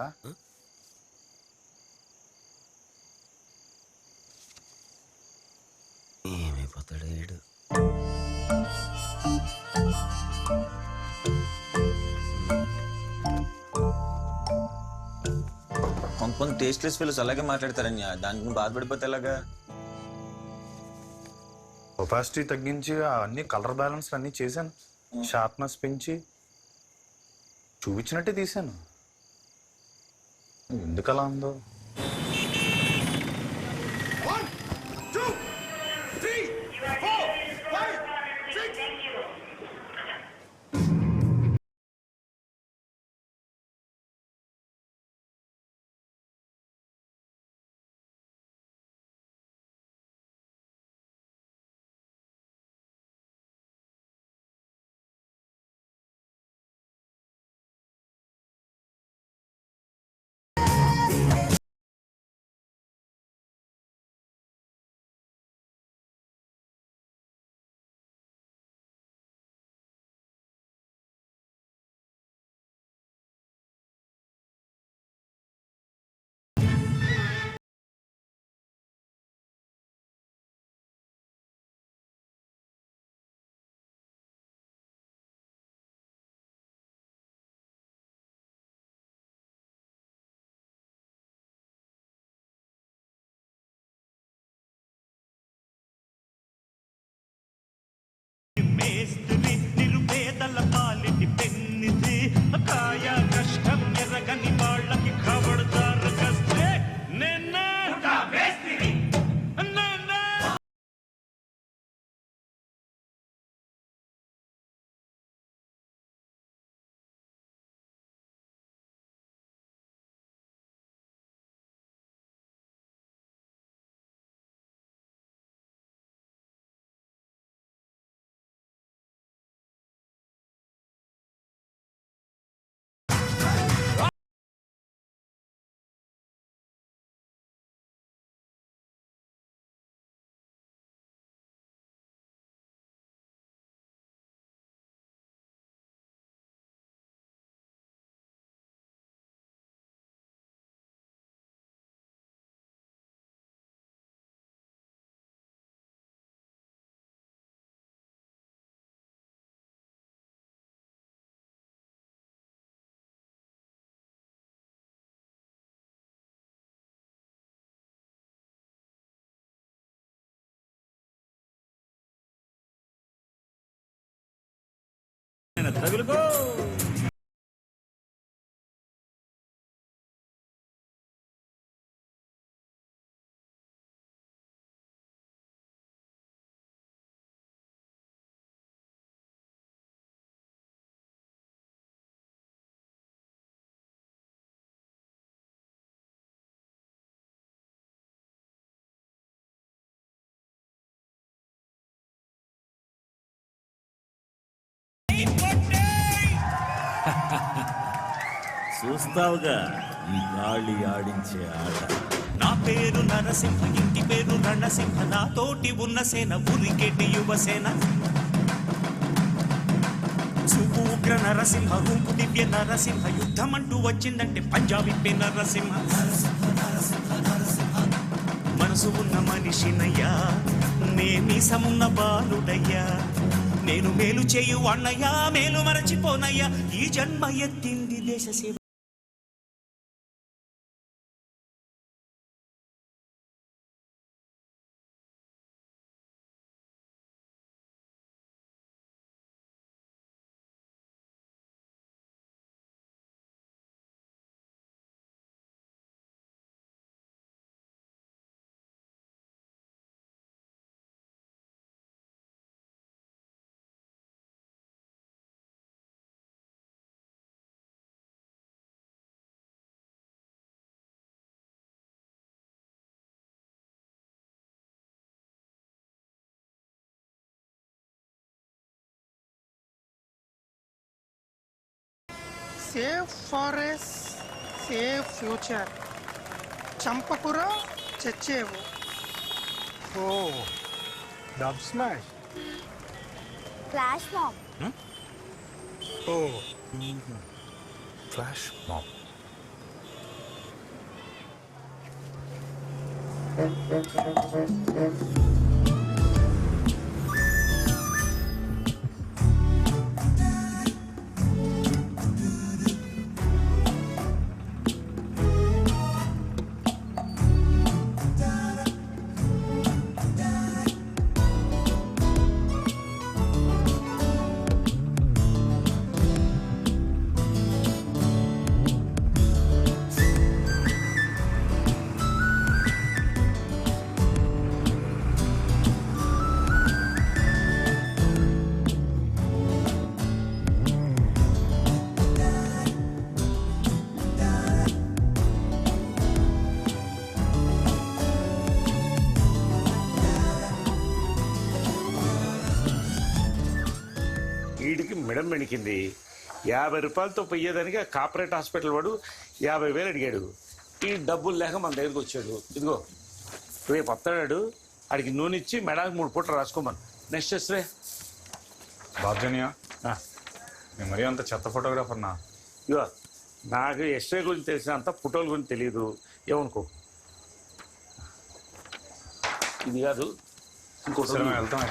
ఏమైపోతాడు వీడు? కొంతమంది టేస్ట్లెస్ ఫీల్స్ అలాగే మాట్లాడతారని, దానికి బాధపడిపోతే ఎలాగా? ఒపాసిటీ తగ్గించి అన్ని కలర్ బ్యాలెన్స్ అన్నీ చేశాను, షార్ప్నెస్ పెంచి చూపించినట్టే తీశాను. ఎందుకు అలా ఉందో. మేస్త్రి నిరుపేదల పాలిటి పెన్నిది, కాయ కష్టం ఎరగని వాళ్ళకి ఖబర్దార్ కస్తే నిన్న తగులుకో. చూస్తావుగా ఈ గాలి ఆడించే ఆట. నా పేరు నరసింహ, ఇంటి పేరు రణసింహ, నా తోటి ఉన్న సేన ఉరికెట్టి యువసేన. చూపు ఉగ్ర నరసింహ, రూపు దివ్య నరసింహ, యుద్ధం అంటూ వచ్చిందంటే పంజాబీ నరసింహ. మనసు ఉన్న మనిషినయ్యా, నే మీసమున్న బాలుడయ్యా, నేను మేలు చేయు అన్నయ్యా, మేలు మరచిపోనయ్యా, ఈ జన్మ ఎత్తింది దేశ సేవ. Save forest, save future. చంపకురా చచ్చేవు. ఓ డబ్ స్మాష్. Flash mob. ఓ ఫ్లాష్ మామ్. వీడికి మిడం మెణికింది. 50 రూపాయలతో పోయేదానికి కార్పొరేట్ హాస్పిటల్ వాడు 50,000 అడిగాడు. ఈ డబ్బులు లేక మన దగ్గరికి వచ్చాడు. ఇదిగో రేపు వస్తాడు, ఆడికి నూనె ఇచ్చి మెడానికి 3 పూటలు రాసుకోమను. నెక్స్ట్ వస్తే బాబ్జనియా, నేను మరీ అంత చెత్త ఫోటోగ్రాఫర్ నా. ఇగో నాకు ఎస్ట్రే గురించి తెలిసినంత ఫోటోల గురించి తెలియదు ఏమనుకో. ఇది కాదు ఇంకోటి వెళ్తాం.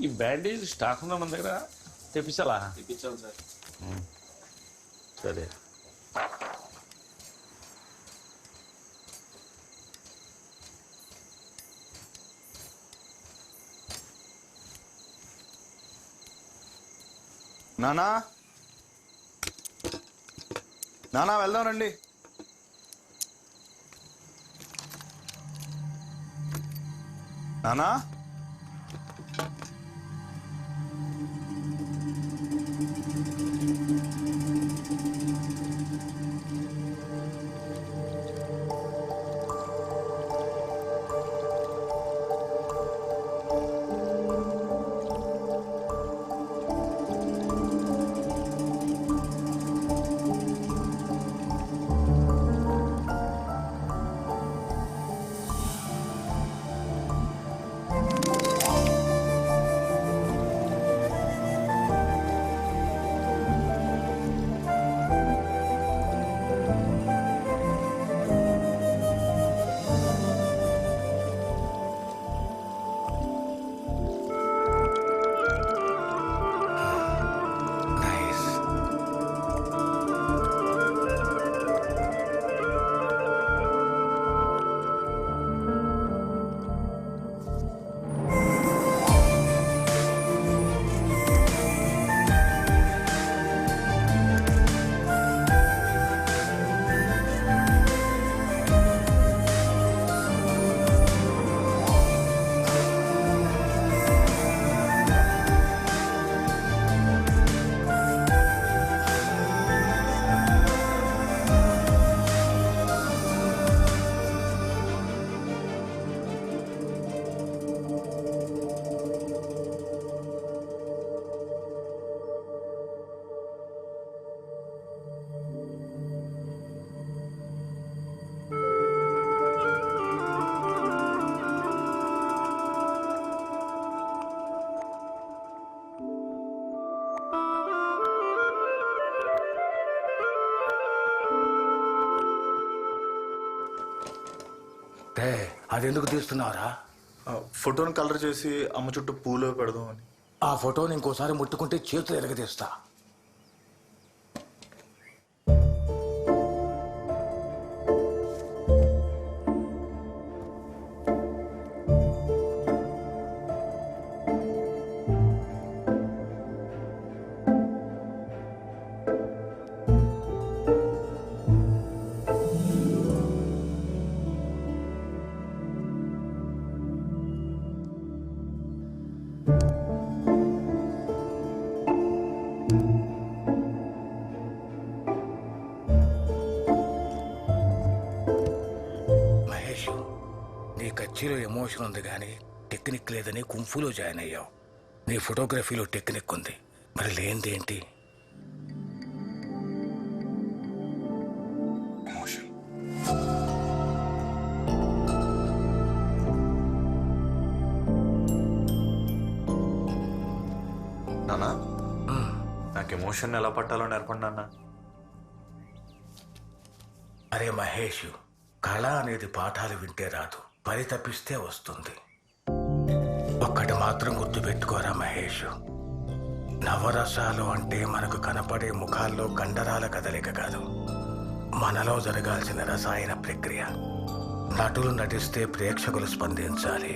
ఈ బ్యాండేజ్ స్టాక్ ఉందా మన దగ్గర? తెప్పించాలా? తెప్పించాలి సార్. సరే. నానా నానా వెళ్దాం రండి. నానా అది ఎందుకు తీస్తున్నారా? ఫోటోని కలర్ చేసి అమ్మ చుట్టూ పూలు పెడదాం అని. ఆ ఫోటోని ఇంకోసారి ముట్టుకుంటే చేతులు ఎరగదీస్తా. కచ్చిలో ఎమోషన్ ఉంది కానీ టెక్నిక్ లేదని కుంఫులో జాయిన్ అయ్యావు. నీ ఫోటోగ్రఫీలో టెక్నిక్ ఉంది, మరి లేనిదేంటి? నాన్న, నాకు ఎమోషన్ ఎలా పట్టాలో నేర్పండి నాన్న. అరే మహేష్, కళ అనేది పాఠాలు వింటే రాదు, పరితపిస్తే వస్తుంది. ఒక్కటి మాత్రం గుర్తుపెట్టుకోరా మహేష్, నవరసాలు అంటే మనకు కనపడే ముఖాల్లో కండరాల కదలిక కాదు, మనలో జరగాల్సిన రసాయన ప్రక్రియ. నటులు నటిస్తే ప్రేక్షకులు స్పందించాలి,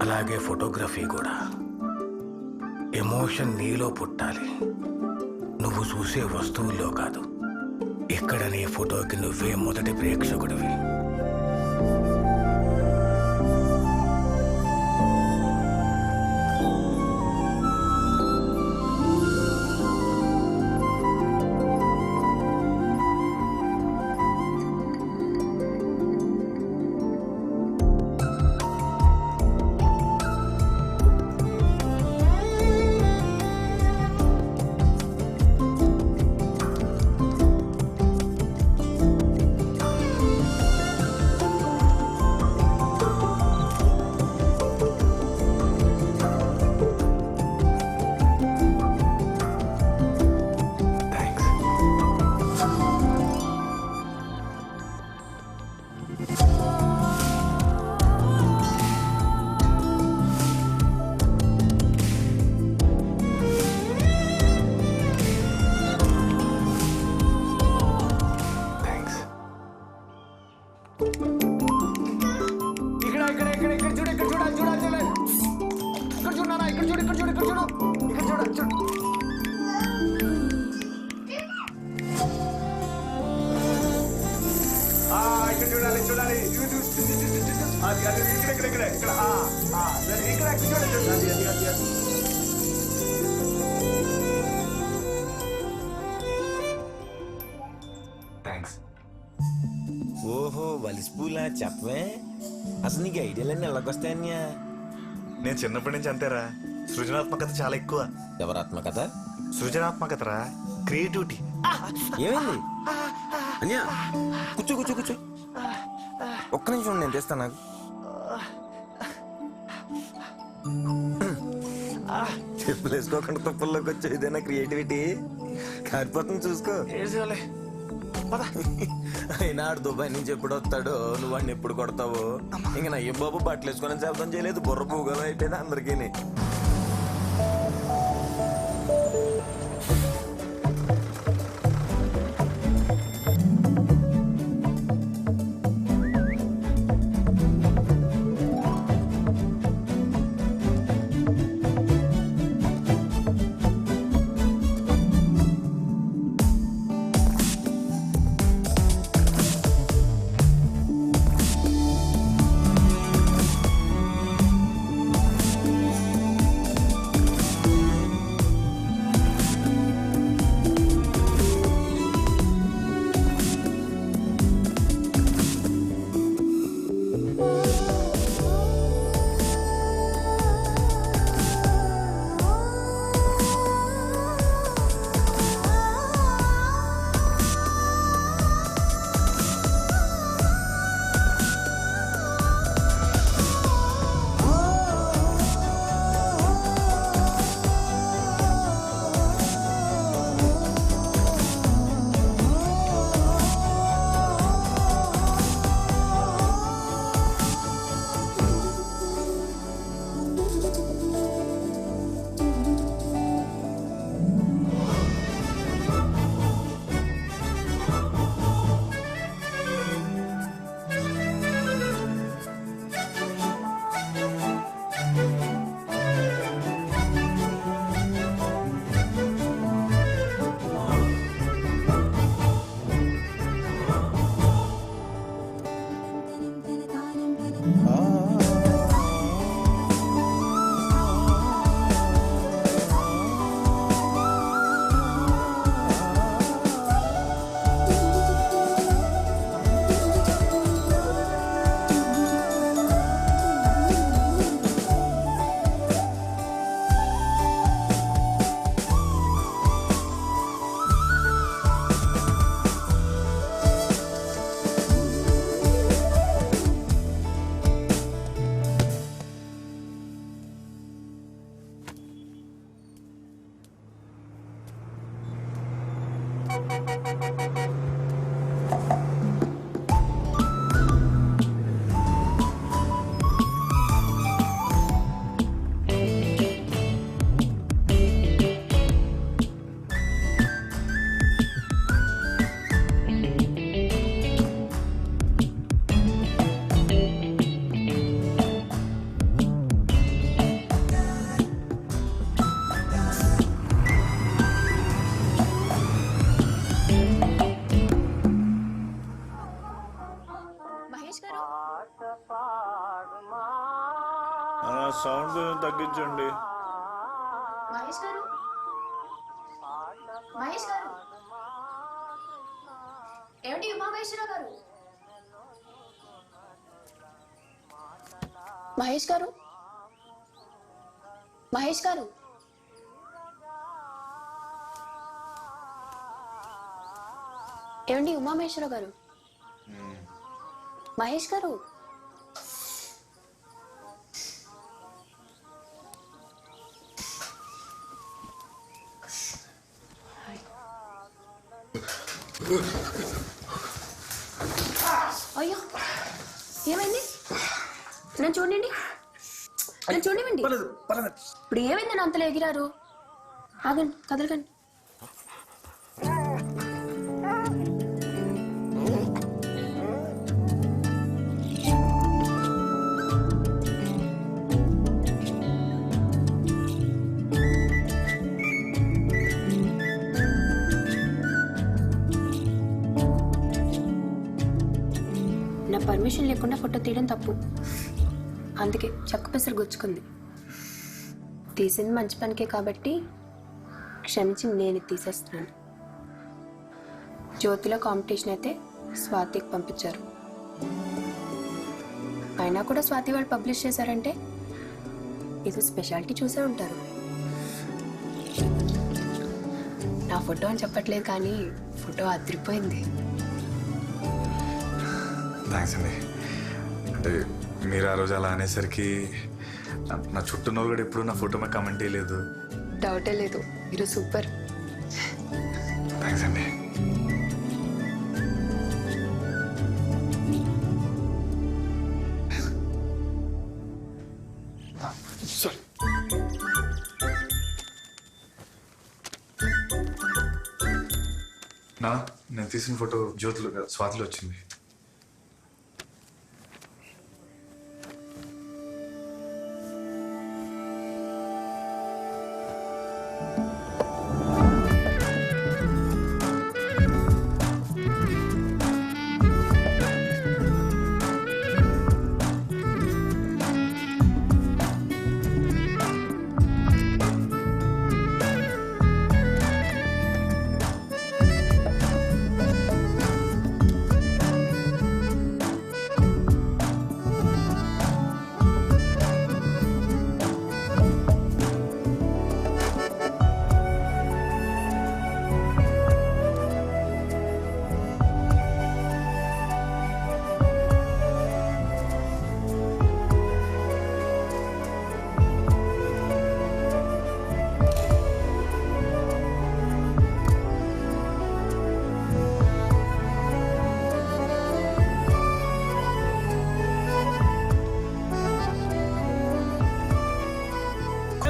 అలాగే ఫోటోగ్రఫీ కూడా. ఎమోషన్ నీలో పుట్టాలి, నువ్వు చూసే వస్తువుల్లో కాదు. ఇక్కడ నీ ఫోటోకి నువ్వే మొదటి ప్రేక్షకుడివి. ఓహో వలిసిపూలా చెప్పవే, అసలు నీకు ఐడియాలన్నీ ఎలాగొస్తాయన్యా? నేను చిన్నప్పటి నుంచి అంతేరా, సృజనాత్మకత చాలా ఎక్కువ. ఎవరాత్మకత? సృజనాత్మకతరా, క్రియేటివిటీ. ఏమైంది అన్యా? కూర్చో కూర్చో కూర్చో, ఒక్క నిమిషం నేను తెస్తాను. నాకు చెప్పులు వేసుకోకుండా తుప్పల్లోకి వచ్చే ఇదేనా క్రియేటివిటీ? కారిపోతుంది చూసుకో. అయినా ఆడు దుబాయ్ నుంచి ఎప్పుడు వస్తాడో, నువ్వు వాడిని ఎప్పుడు కొడతావో. ఇంక నా ఏ బాబు బట్టలు వేసుకొని శబ్దం చేయలేదు, బుర్ర పూగలు అయిపోయింది అందరికీ. మహేష్ గారు సౌండ్ తగ్గించండి. మహేష్ గారు మహేష్ గారు ఏమిటి ఉమామహేశ్వరరావు గారు? మహేష్ గారు మహేష్ గారు ఏమండి ఉమామహేశ్వరరావు గారు? మహేష్ గారు అయ్యో ఏమైంది? నన్ను చూడండి, నన్ను చూడండి. ఇప్పుడు ఏమైంది? నన్ను అంతలో ఎగిరారు. ఆగండి, కదలకండి. నా పర్మిషన్ లేకుండా ఫోటో తీయడం తప్పు, అందుకే చెక్క పెసరు గుచ్చుకుంది. తీసింది మంచి పనికే కాబట్టి క్షమించి నేను తీసేస్తున్నాను. జ్యోతిలో కాంపిటీషన్ అయితే స్వాతికి పంపించారు. అయినా కూడా స్వాతి వాళ్ళు పబ్లిష్ చేశారంటే ఇది స్పెషాలిటీ చూసే ఉంటారు. నా ఫోటో అని చెప్పట్లేదు కానీ ఫోటో అదిరిపోయింది. థ్యాంక్స్ అండి. అంటే మీరు ఆ రోజు అలా అనేసరికి నా చుట్టూ వాళ్ళు కూడా ఎప్పుడు నా ఫోటో మీద కామెంట్ చేయలేదు. డౌటే లేదు, మీరు సూపర్. థ్యాంక్స్ అండి. నా నేను తీసిన ఫోటో జ్యోతిలో స్వాతిలో వచ్చింది.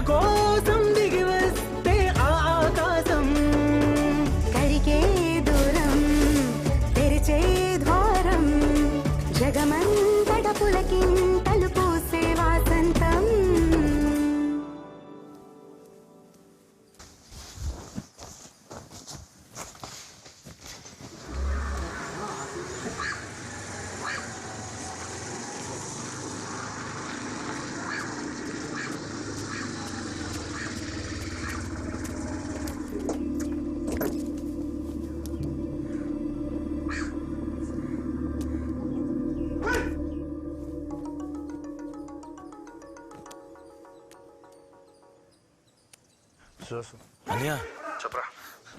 కోసం దిగి వస్తే ఆకాశం కరికే దూరం తెరిచే ద్వారం జగమంతట పులకింతలు పూసే వాసంతం. అనియా చెప్పరా.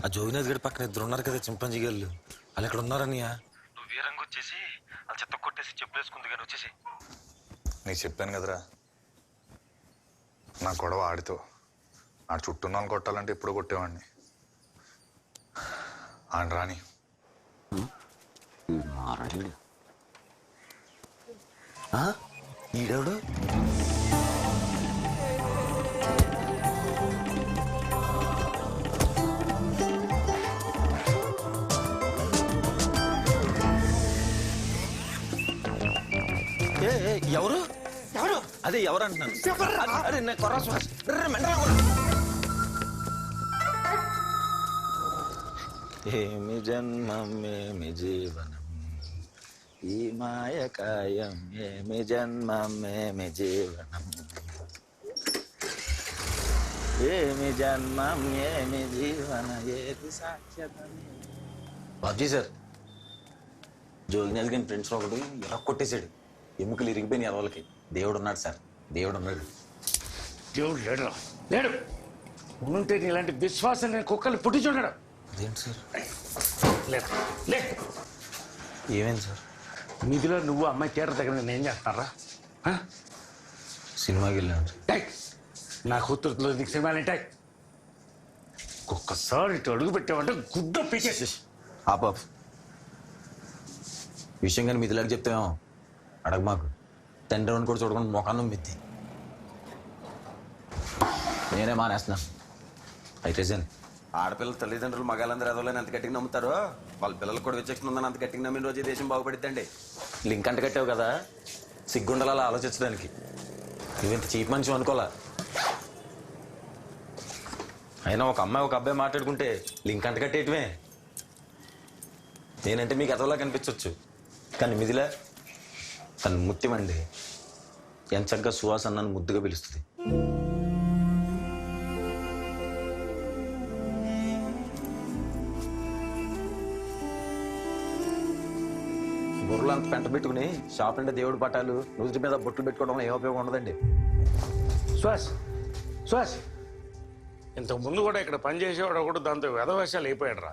ఆ జోగినాథ్ గడి పక్కన ఇద్దరు ఉన్నారు కదా చింపాంజీ గారు, వాళ్ళు ఎక్కడ ఉన్నారనియా? నువ్వు వీరంగా వచ్చేసి వాళ్ళ చెత్త కొట్టేసి చెప్పులేసుకుంది కానీ వచ్చేసి. నీకు చెప్పాను కదరా, నా గొడవ ఆడితో. ఆడు చుట్టూ వాళ్ళని కొట్టాలంటే ఎప్పుడు కొట్టేవాడిని. ఆయన రాని ఈడెవడు ఎవరు ఎవరు అదే ఎవరు అంటున్నాను అరే నేను కొర్రా సుహాస్ ఏమి జన్మమేమి జీవనం ఈ మాయకాయం ఏమి జన్మమేమి జీవనం ఏమి జన్మం ఏమి జీవన ఏది సాక్ష్యత బాబ్జీ సార్ జోగినాథ్ గారి ఫ్రెండ్స్ ఒకటి ఎలా కొట్టేశాడు ఎముకలు ఇరిగిపోయిన ఎలవలకి దేవుడు ఉన్నాడు సార్ దేవుడు ఉన్నాడు దేవుడు లేడు లేడు ఉంటే ఇలాంటి విశ్వాసం నేను కుక్కలు పుట్టి చూడడు అదేంటి సార్ లేదు లే ఏమైంది సార్ నిధిలో నువ్వు అమ్మాయి థియేటర్ దగ్గర నేను ఏం చేస్తారా సినిమాకి వెళ్ళాను నా కూతురులో నీకు సినిమాలు ఏంటాయి ఒక్కసారి ఇటు అడుగు పెట్టామంటే గుడ్డ పీకేసి ఆపాప్ విషయం కానీ మిథిలాకి చెప్తామేమో అడగ మాకు తండ్రి అని కూడా చూడకుండా మొఖాన్నం మెత్తి నేనే మానేస్తున్నా అయితే సార్ ఆడపిల్లల తల్లిదండ్రులు మగాళ్ళందరూ ఎదవలేని అంత గట్టిగా నమ్ముతారు వాళ్ళ పిల్లలకు కూడా విచక్షణ ఉందని అంత గట్టిగా నమ్మిన రోజు దేశం బాగుపడిద్దండి లింక్ అంట కట్టావు కదా సిగ్గుండాలి అలా ఆలోచించడానికి నువ్వింత చీప్ మనిషి అనుకోలే అయినా ఒక అమ్మాయి ఒక అబ్బాయి మాట్లాడుకుంటే లింక్ అంట కట్టేయటమే నేనంటే మీకు ఎదవలా కనిపించవచ్చు కానీ మిదిలా తను ముత్యమండి ఎంత చక్కగా సుహాస్ అన్నాను ముద్దుగా పిలుస్తుంది బుర్రలు అంత పెంట పెట్టుకుని షాప్ అంటే దేవుడి పటాలు నుదుటి మీద బొట్లు పెట్టుకోవడం ఏ ఉపయోగం ఉండదండి శ్వాస్ శ్వాస్ ఇంతకు ముందు కూడా ఇక్కడ పనిచేసేవాడు ఒకడు దాంతో వెధవేషాలు అయిపోయాడు రా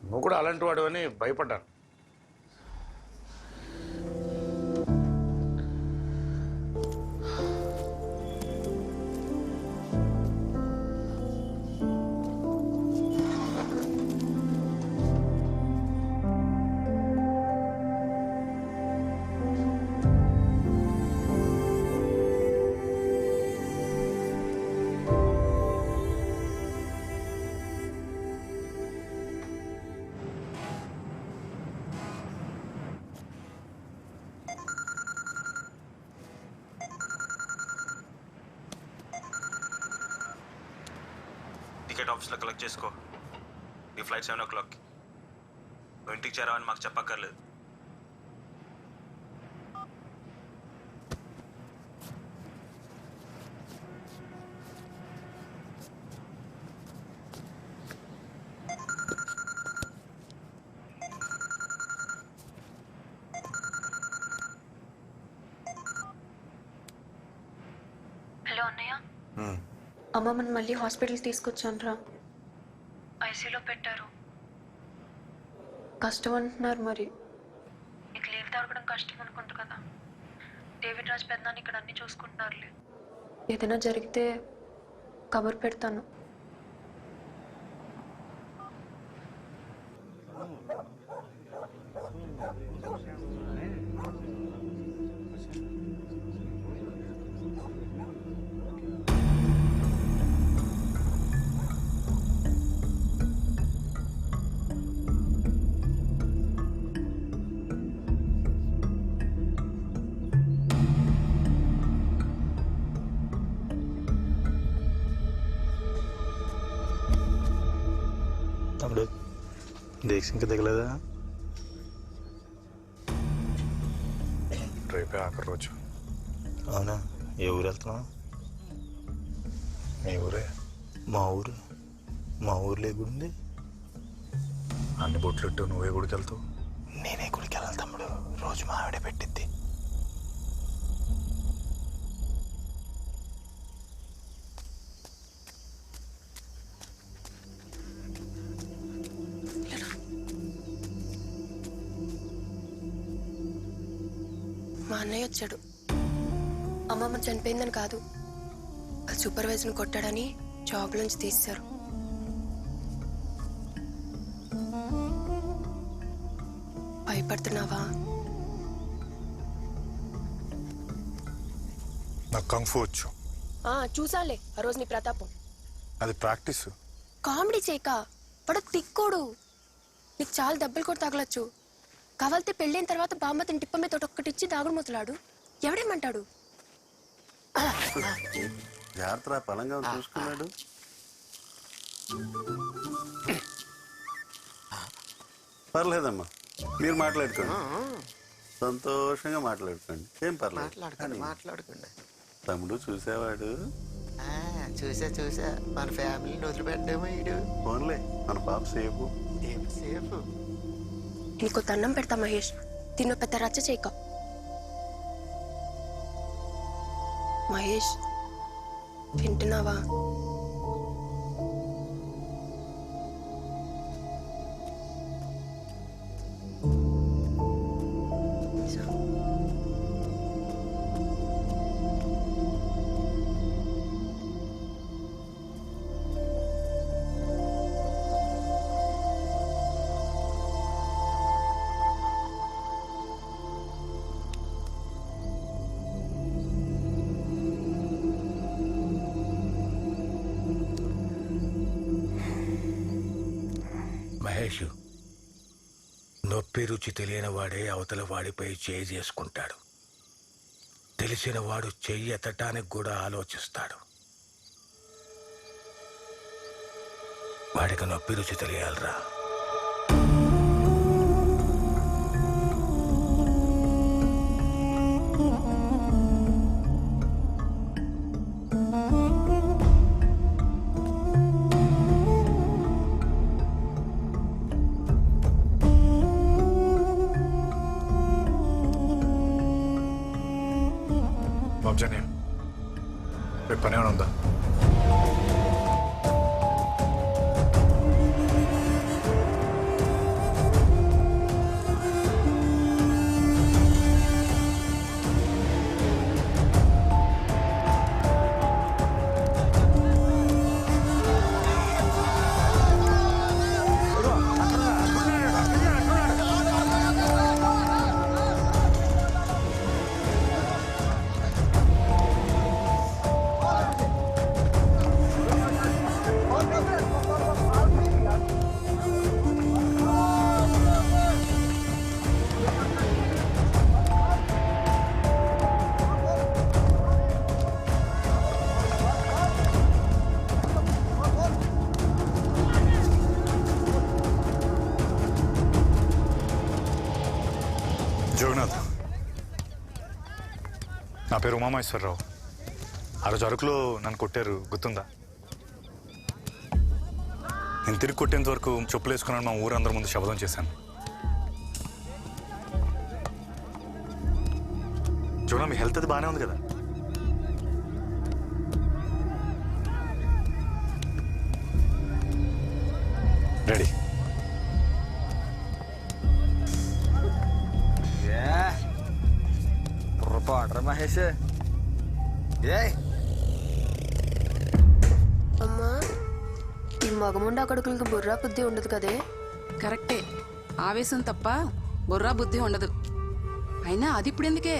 నువ్వు కూడా అలాంటి వాడు అని భయపడ్డాను టికెట్ ఆఫీస్లో కలెక్ట్ చేసుకో నీ ఫ్లైట్ 7 o'clock నువ్వు ఇంటికి చేరావని మాకు చెప్పక్కర్లేదు హలో అన్నయ్య అమ్మమ్మని మళ్ళీ హాస్పిటల్కి తీసుకొచ్చాను రా ఐసీలో పెట్టారు కష్టం అంటున్నారు మరి నీకు లీవ్ దొరకడం కష్టం అనుకుంటా కదా డేవిడ్ రాజ్ పెద్దనాన్ని ఇక్కడ అన్ని చూసుకుంటున్నారులే ఏదైనా జరిగితే కబురు పెడతాను తమ్ముడు దేశం ఇంకా దిగలేదా రేపే ఆఖరి రోజు అవునా ఏ ఊరు వెళ్తున్నావు మీ ఊరే మా ఊర్లో ఏ గుడి ఉంది అన్ని బొట్లెట్టు నువ్వే గుడికి వెళ్తావు నేనే గుడికి వెళ్ళాలి తమ్ముడు రోజు మా ఆవిడే పెట్టిద్ది మా అన్నయ్య వచ్చాడు అమ్మమ్మ చనిపోయిందని కాదు ఆ సూపర్వైజర్ని కొట్టాడని జాబ్ నుంచి తీశారు భయపడుతున్నావా? నాకు కంఫు వచ్చు. చూసాలే ఆ రోజు నీ ప్రతాపం. అది ప్రాక్టీస్. కామెడీ చేయక, వాడు తిక్కోడు. నీకు చాలా దెబ్బలు కూడా తగలచ్చు. కావాలితే పెళ్ళైన తర్వాత బామ్మ తిని టిప్ప మీద ఒక్కటిచ్చి దాగుడు మొదలాడు. ఎవడేమంటాడు? జాగ్రత్త, పలంగా చూసుకున్నాడు. పర్లేదమ్మా, మీరు మాట్లాడుకోండి, సంతోషంగా మాట్లాడుకోండి, ఏం పర్లేదు. మాట్లాడుకోండి. తమ్ముడు చూసేవాడు. చూసా మన ఫ్యామిలీని వదిలిపెట్టామో ఇడు. ఫోన్లే, మన పాప సేపు. సేపు నీకు దండం పెడతా మహేష్, తిన్న పెద్ద రచ్చ చేయక. మహేష్ వింటున్నావా? మహేష్, నొప్పి రుచి తెలియని వాడే అవతల వాడిపై చేయి చేసుకుంటాడు. తెలిసిన వాడు చెయ్యి ఎత్తటానికి కూడా ఆలోచిస్తాడు. వాడికి నొప్పి రుచి తెలియాలరా. బాబ్జాని, రేపు పని ఏమైనా ఉందా? జగన్నాథ్, నా పేరు ఉమామహేశ్వరరావు. ఆ రోజు అరకులో నన్ను కొట్టారు, గుర్తుందా? నేను తిరిగి కొట్టేంత వరకు చెప్పులు వేసుకున్నాను, మా ఊరందరి ముందు శబదం చేశాను. జగన్నా, మీ హెల్త్ అది బాగానే ఉంది కదా? రెడీ? పొరపాటు మహేష్. అమ్మా, ఈ మగముండ కొడుకులకి బుర్రా బుద్ధి ఉండదు కదే. కరెక్టే, ఆవేశం తప్ప బుర్రా బుద్ధి ఉండదు. అయినా అది ఇప్పుడు ఎందుకే?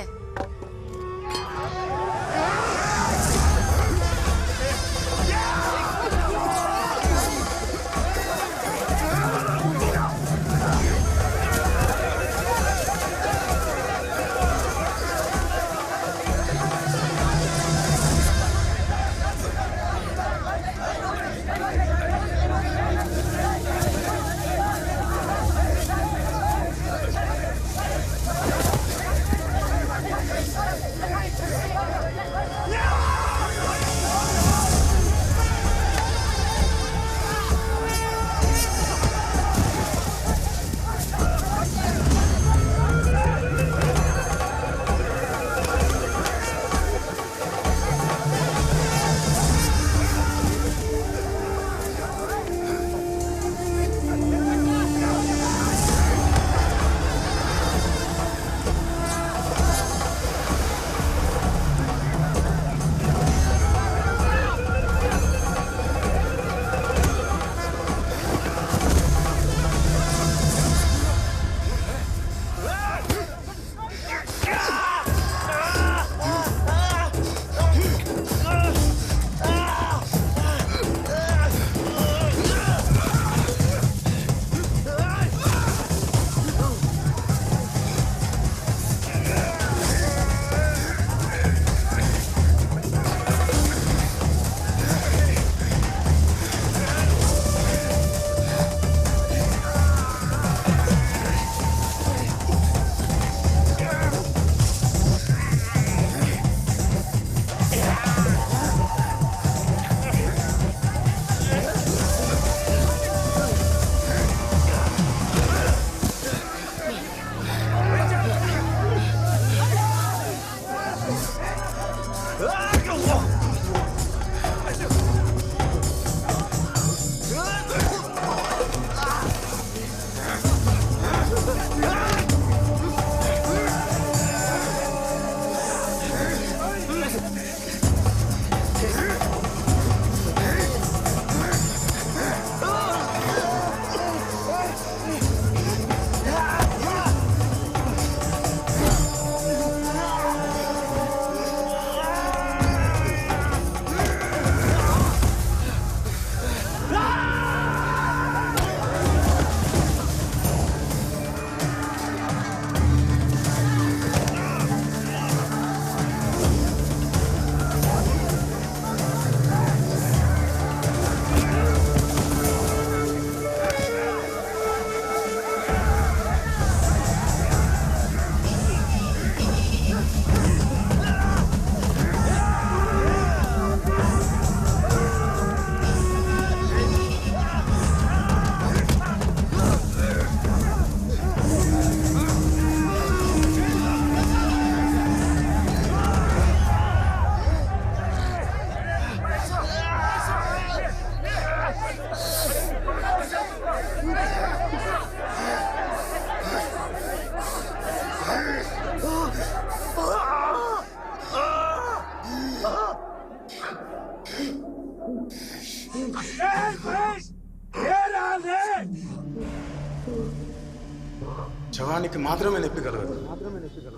శవానికి మాత్రమే నొప్పి కలగదు.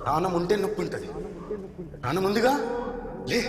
ప్రాణం ఉంటే నొప్పి ఉంటుంది. ప్రాణం ఉందిగా, లే.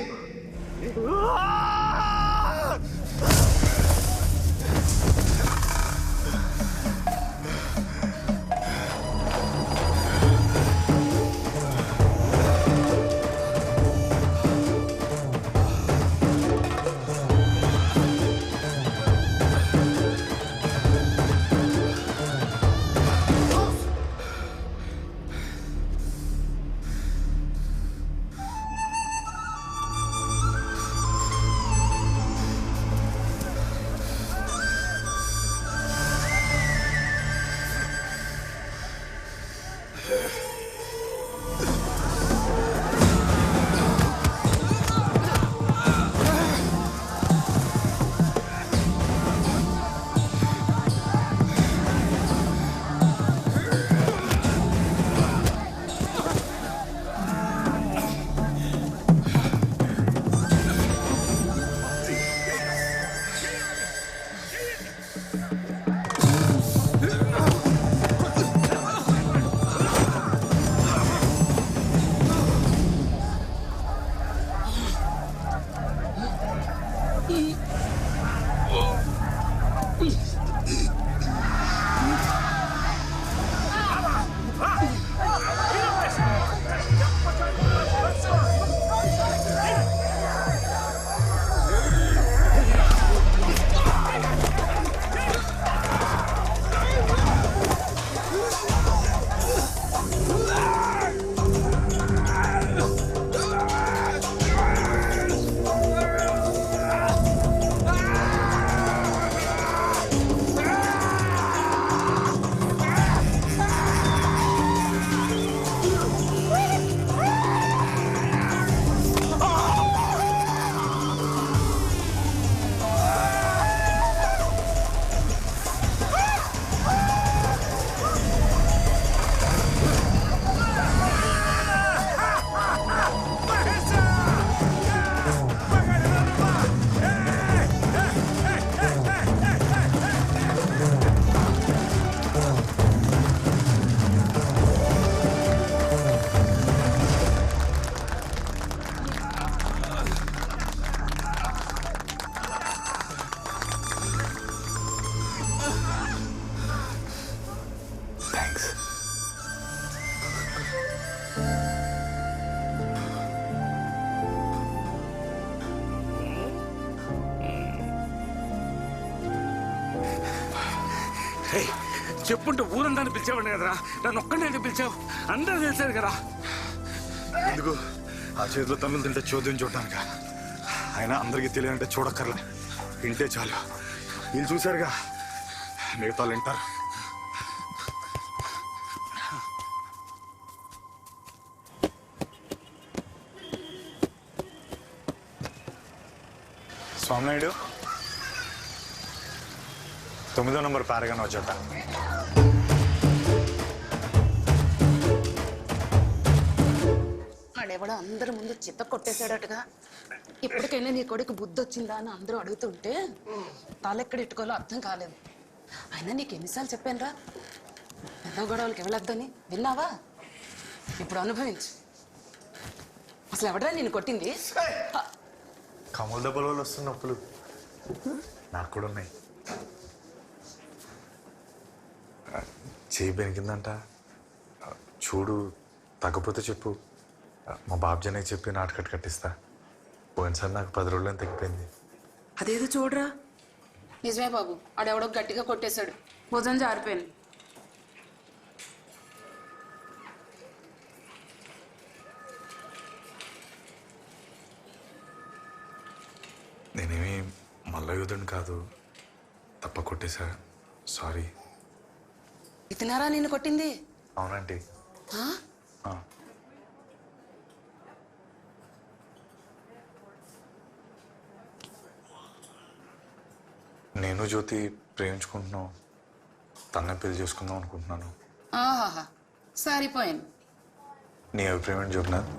చెప్పుంటే ఊరంతా పిలిచేవాడిని కదరా, నన్ను ఒక్కడే పిలిచావు. అందరూ తెలిసారు కదా. ఎందుకు ఆ చేతిలో తమిళ తింటే చోద్యం చూడటానిక? అయినా అందరికీ తెలియాలంటే చూడక్కర్లే, వింటే చాలు. వీళ్ళు చూశారుగా, మిగతా వాళ్ళు వింటారు. స్వామినాయుడు, 9వ నంబర్ పారగానే వచ్చాట. వాడెవడో అందరి ముందు చిత్త కొట్టేశాడటగా. ఇప్పటికైనా నీ కొడుకు బుద్ధి వచ్చిందా అని అందరూ అడుగుతుంటే తాలెక్కడెట్టుకోవాలో అర్థం కాలేదు. అయినా నీకు ఎన్నిసార్లు చెప్పానురా పెద్ద గొడవలకి వెళ్ళొద్దని, విన్నావా? ఇప్పుడు అనుభవించు. అసలు ఎవడరా నేను కొట్టింది? కమల దెబ్బల వల్ల వస్తున్న నొప్పులు నాకు కూడా ఉన్నాయి. చేయి బెనికిందంట, చూడు. తగ్గపోతే చెప్పు, మా బాబ్జీకి చెప్పి నాటకట్టు కట్టిస్తా. పోయినసారి నాకు 10 రోజులని తగ్గిపోయింది. అదేదో చూడరా. నిజమే బాబు, ఆడెవడో గట్టిగా కొట్టేశాడు, భుజం జారిపోయింది. నేనేమి మల్లయుధుని కాదు, తప్ప కొట్టేశా. సారీ. ఇతనారా నిన్ను కొట్టింది? అవునండి. నేను జ్యోతి ప్రేమించుకుంటున్నాం, తన్నే పెళ్లి చేసుకుందాం అనుకుంటున్నాను. ఆహాహా, సరిపోయింది. నీ అభిప్రాయం ఏంటి జగన్నాథ్?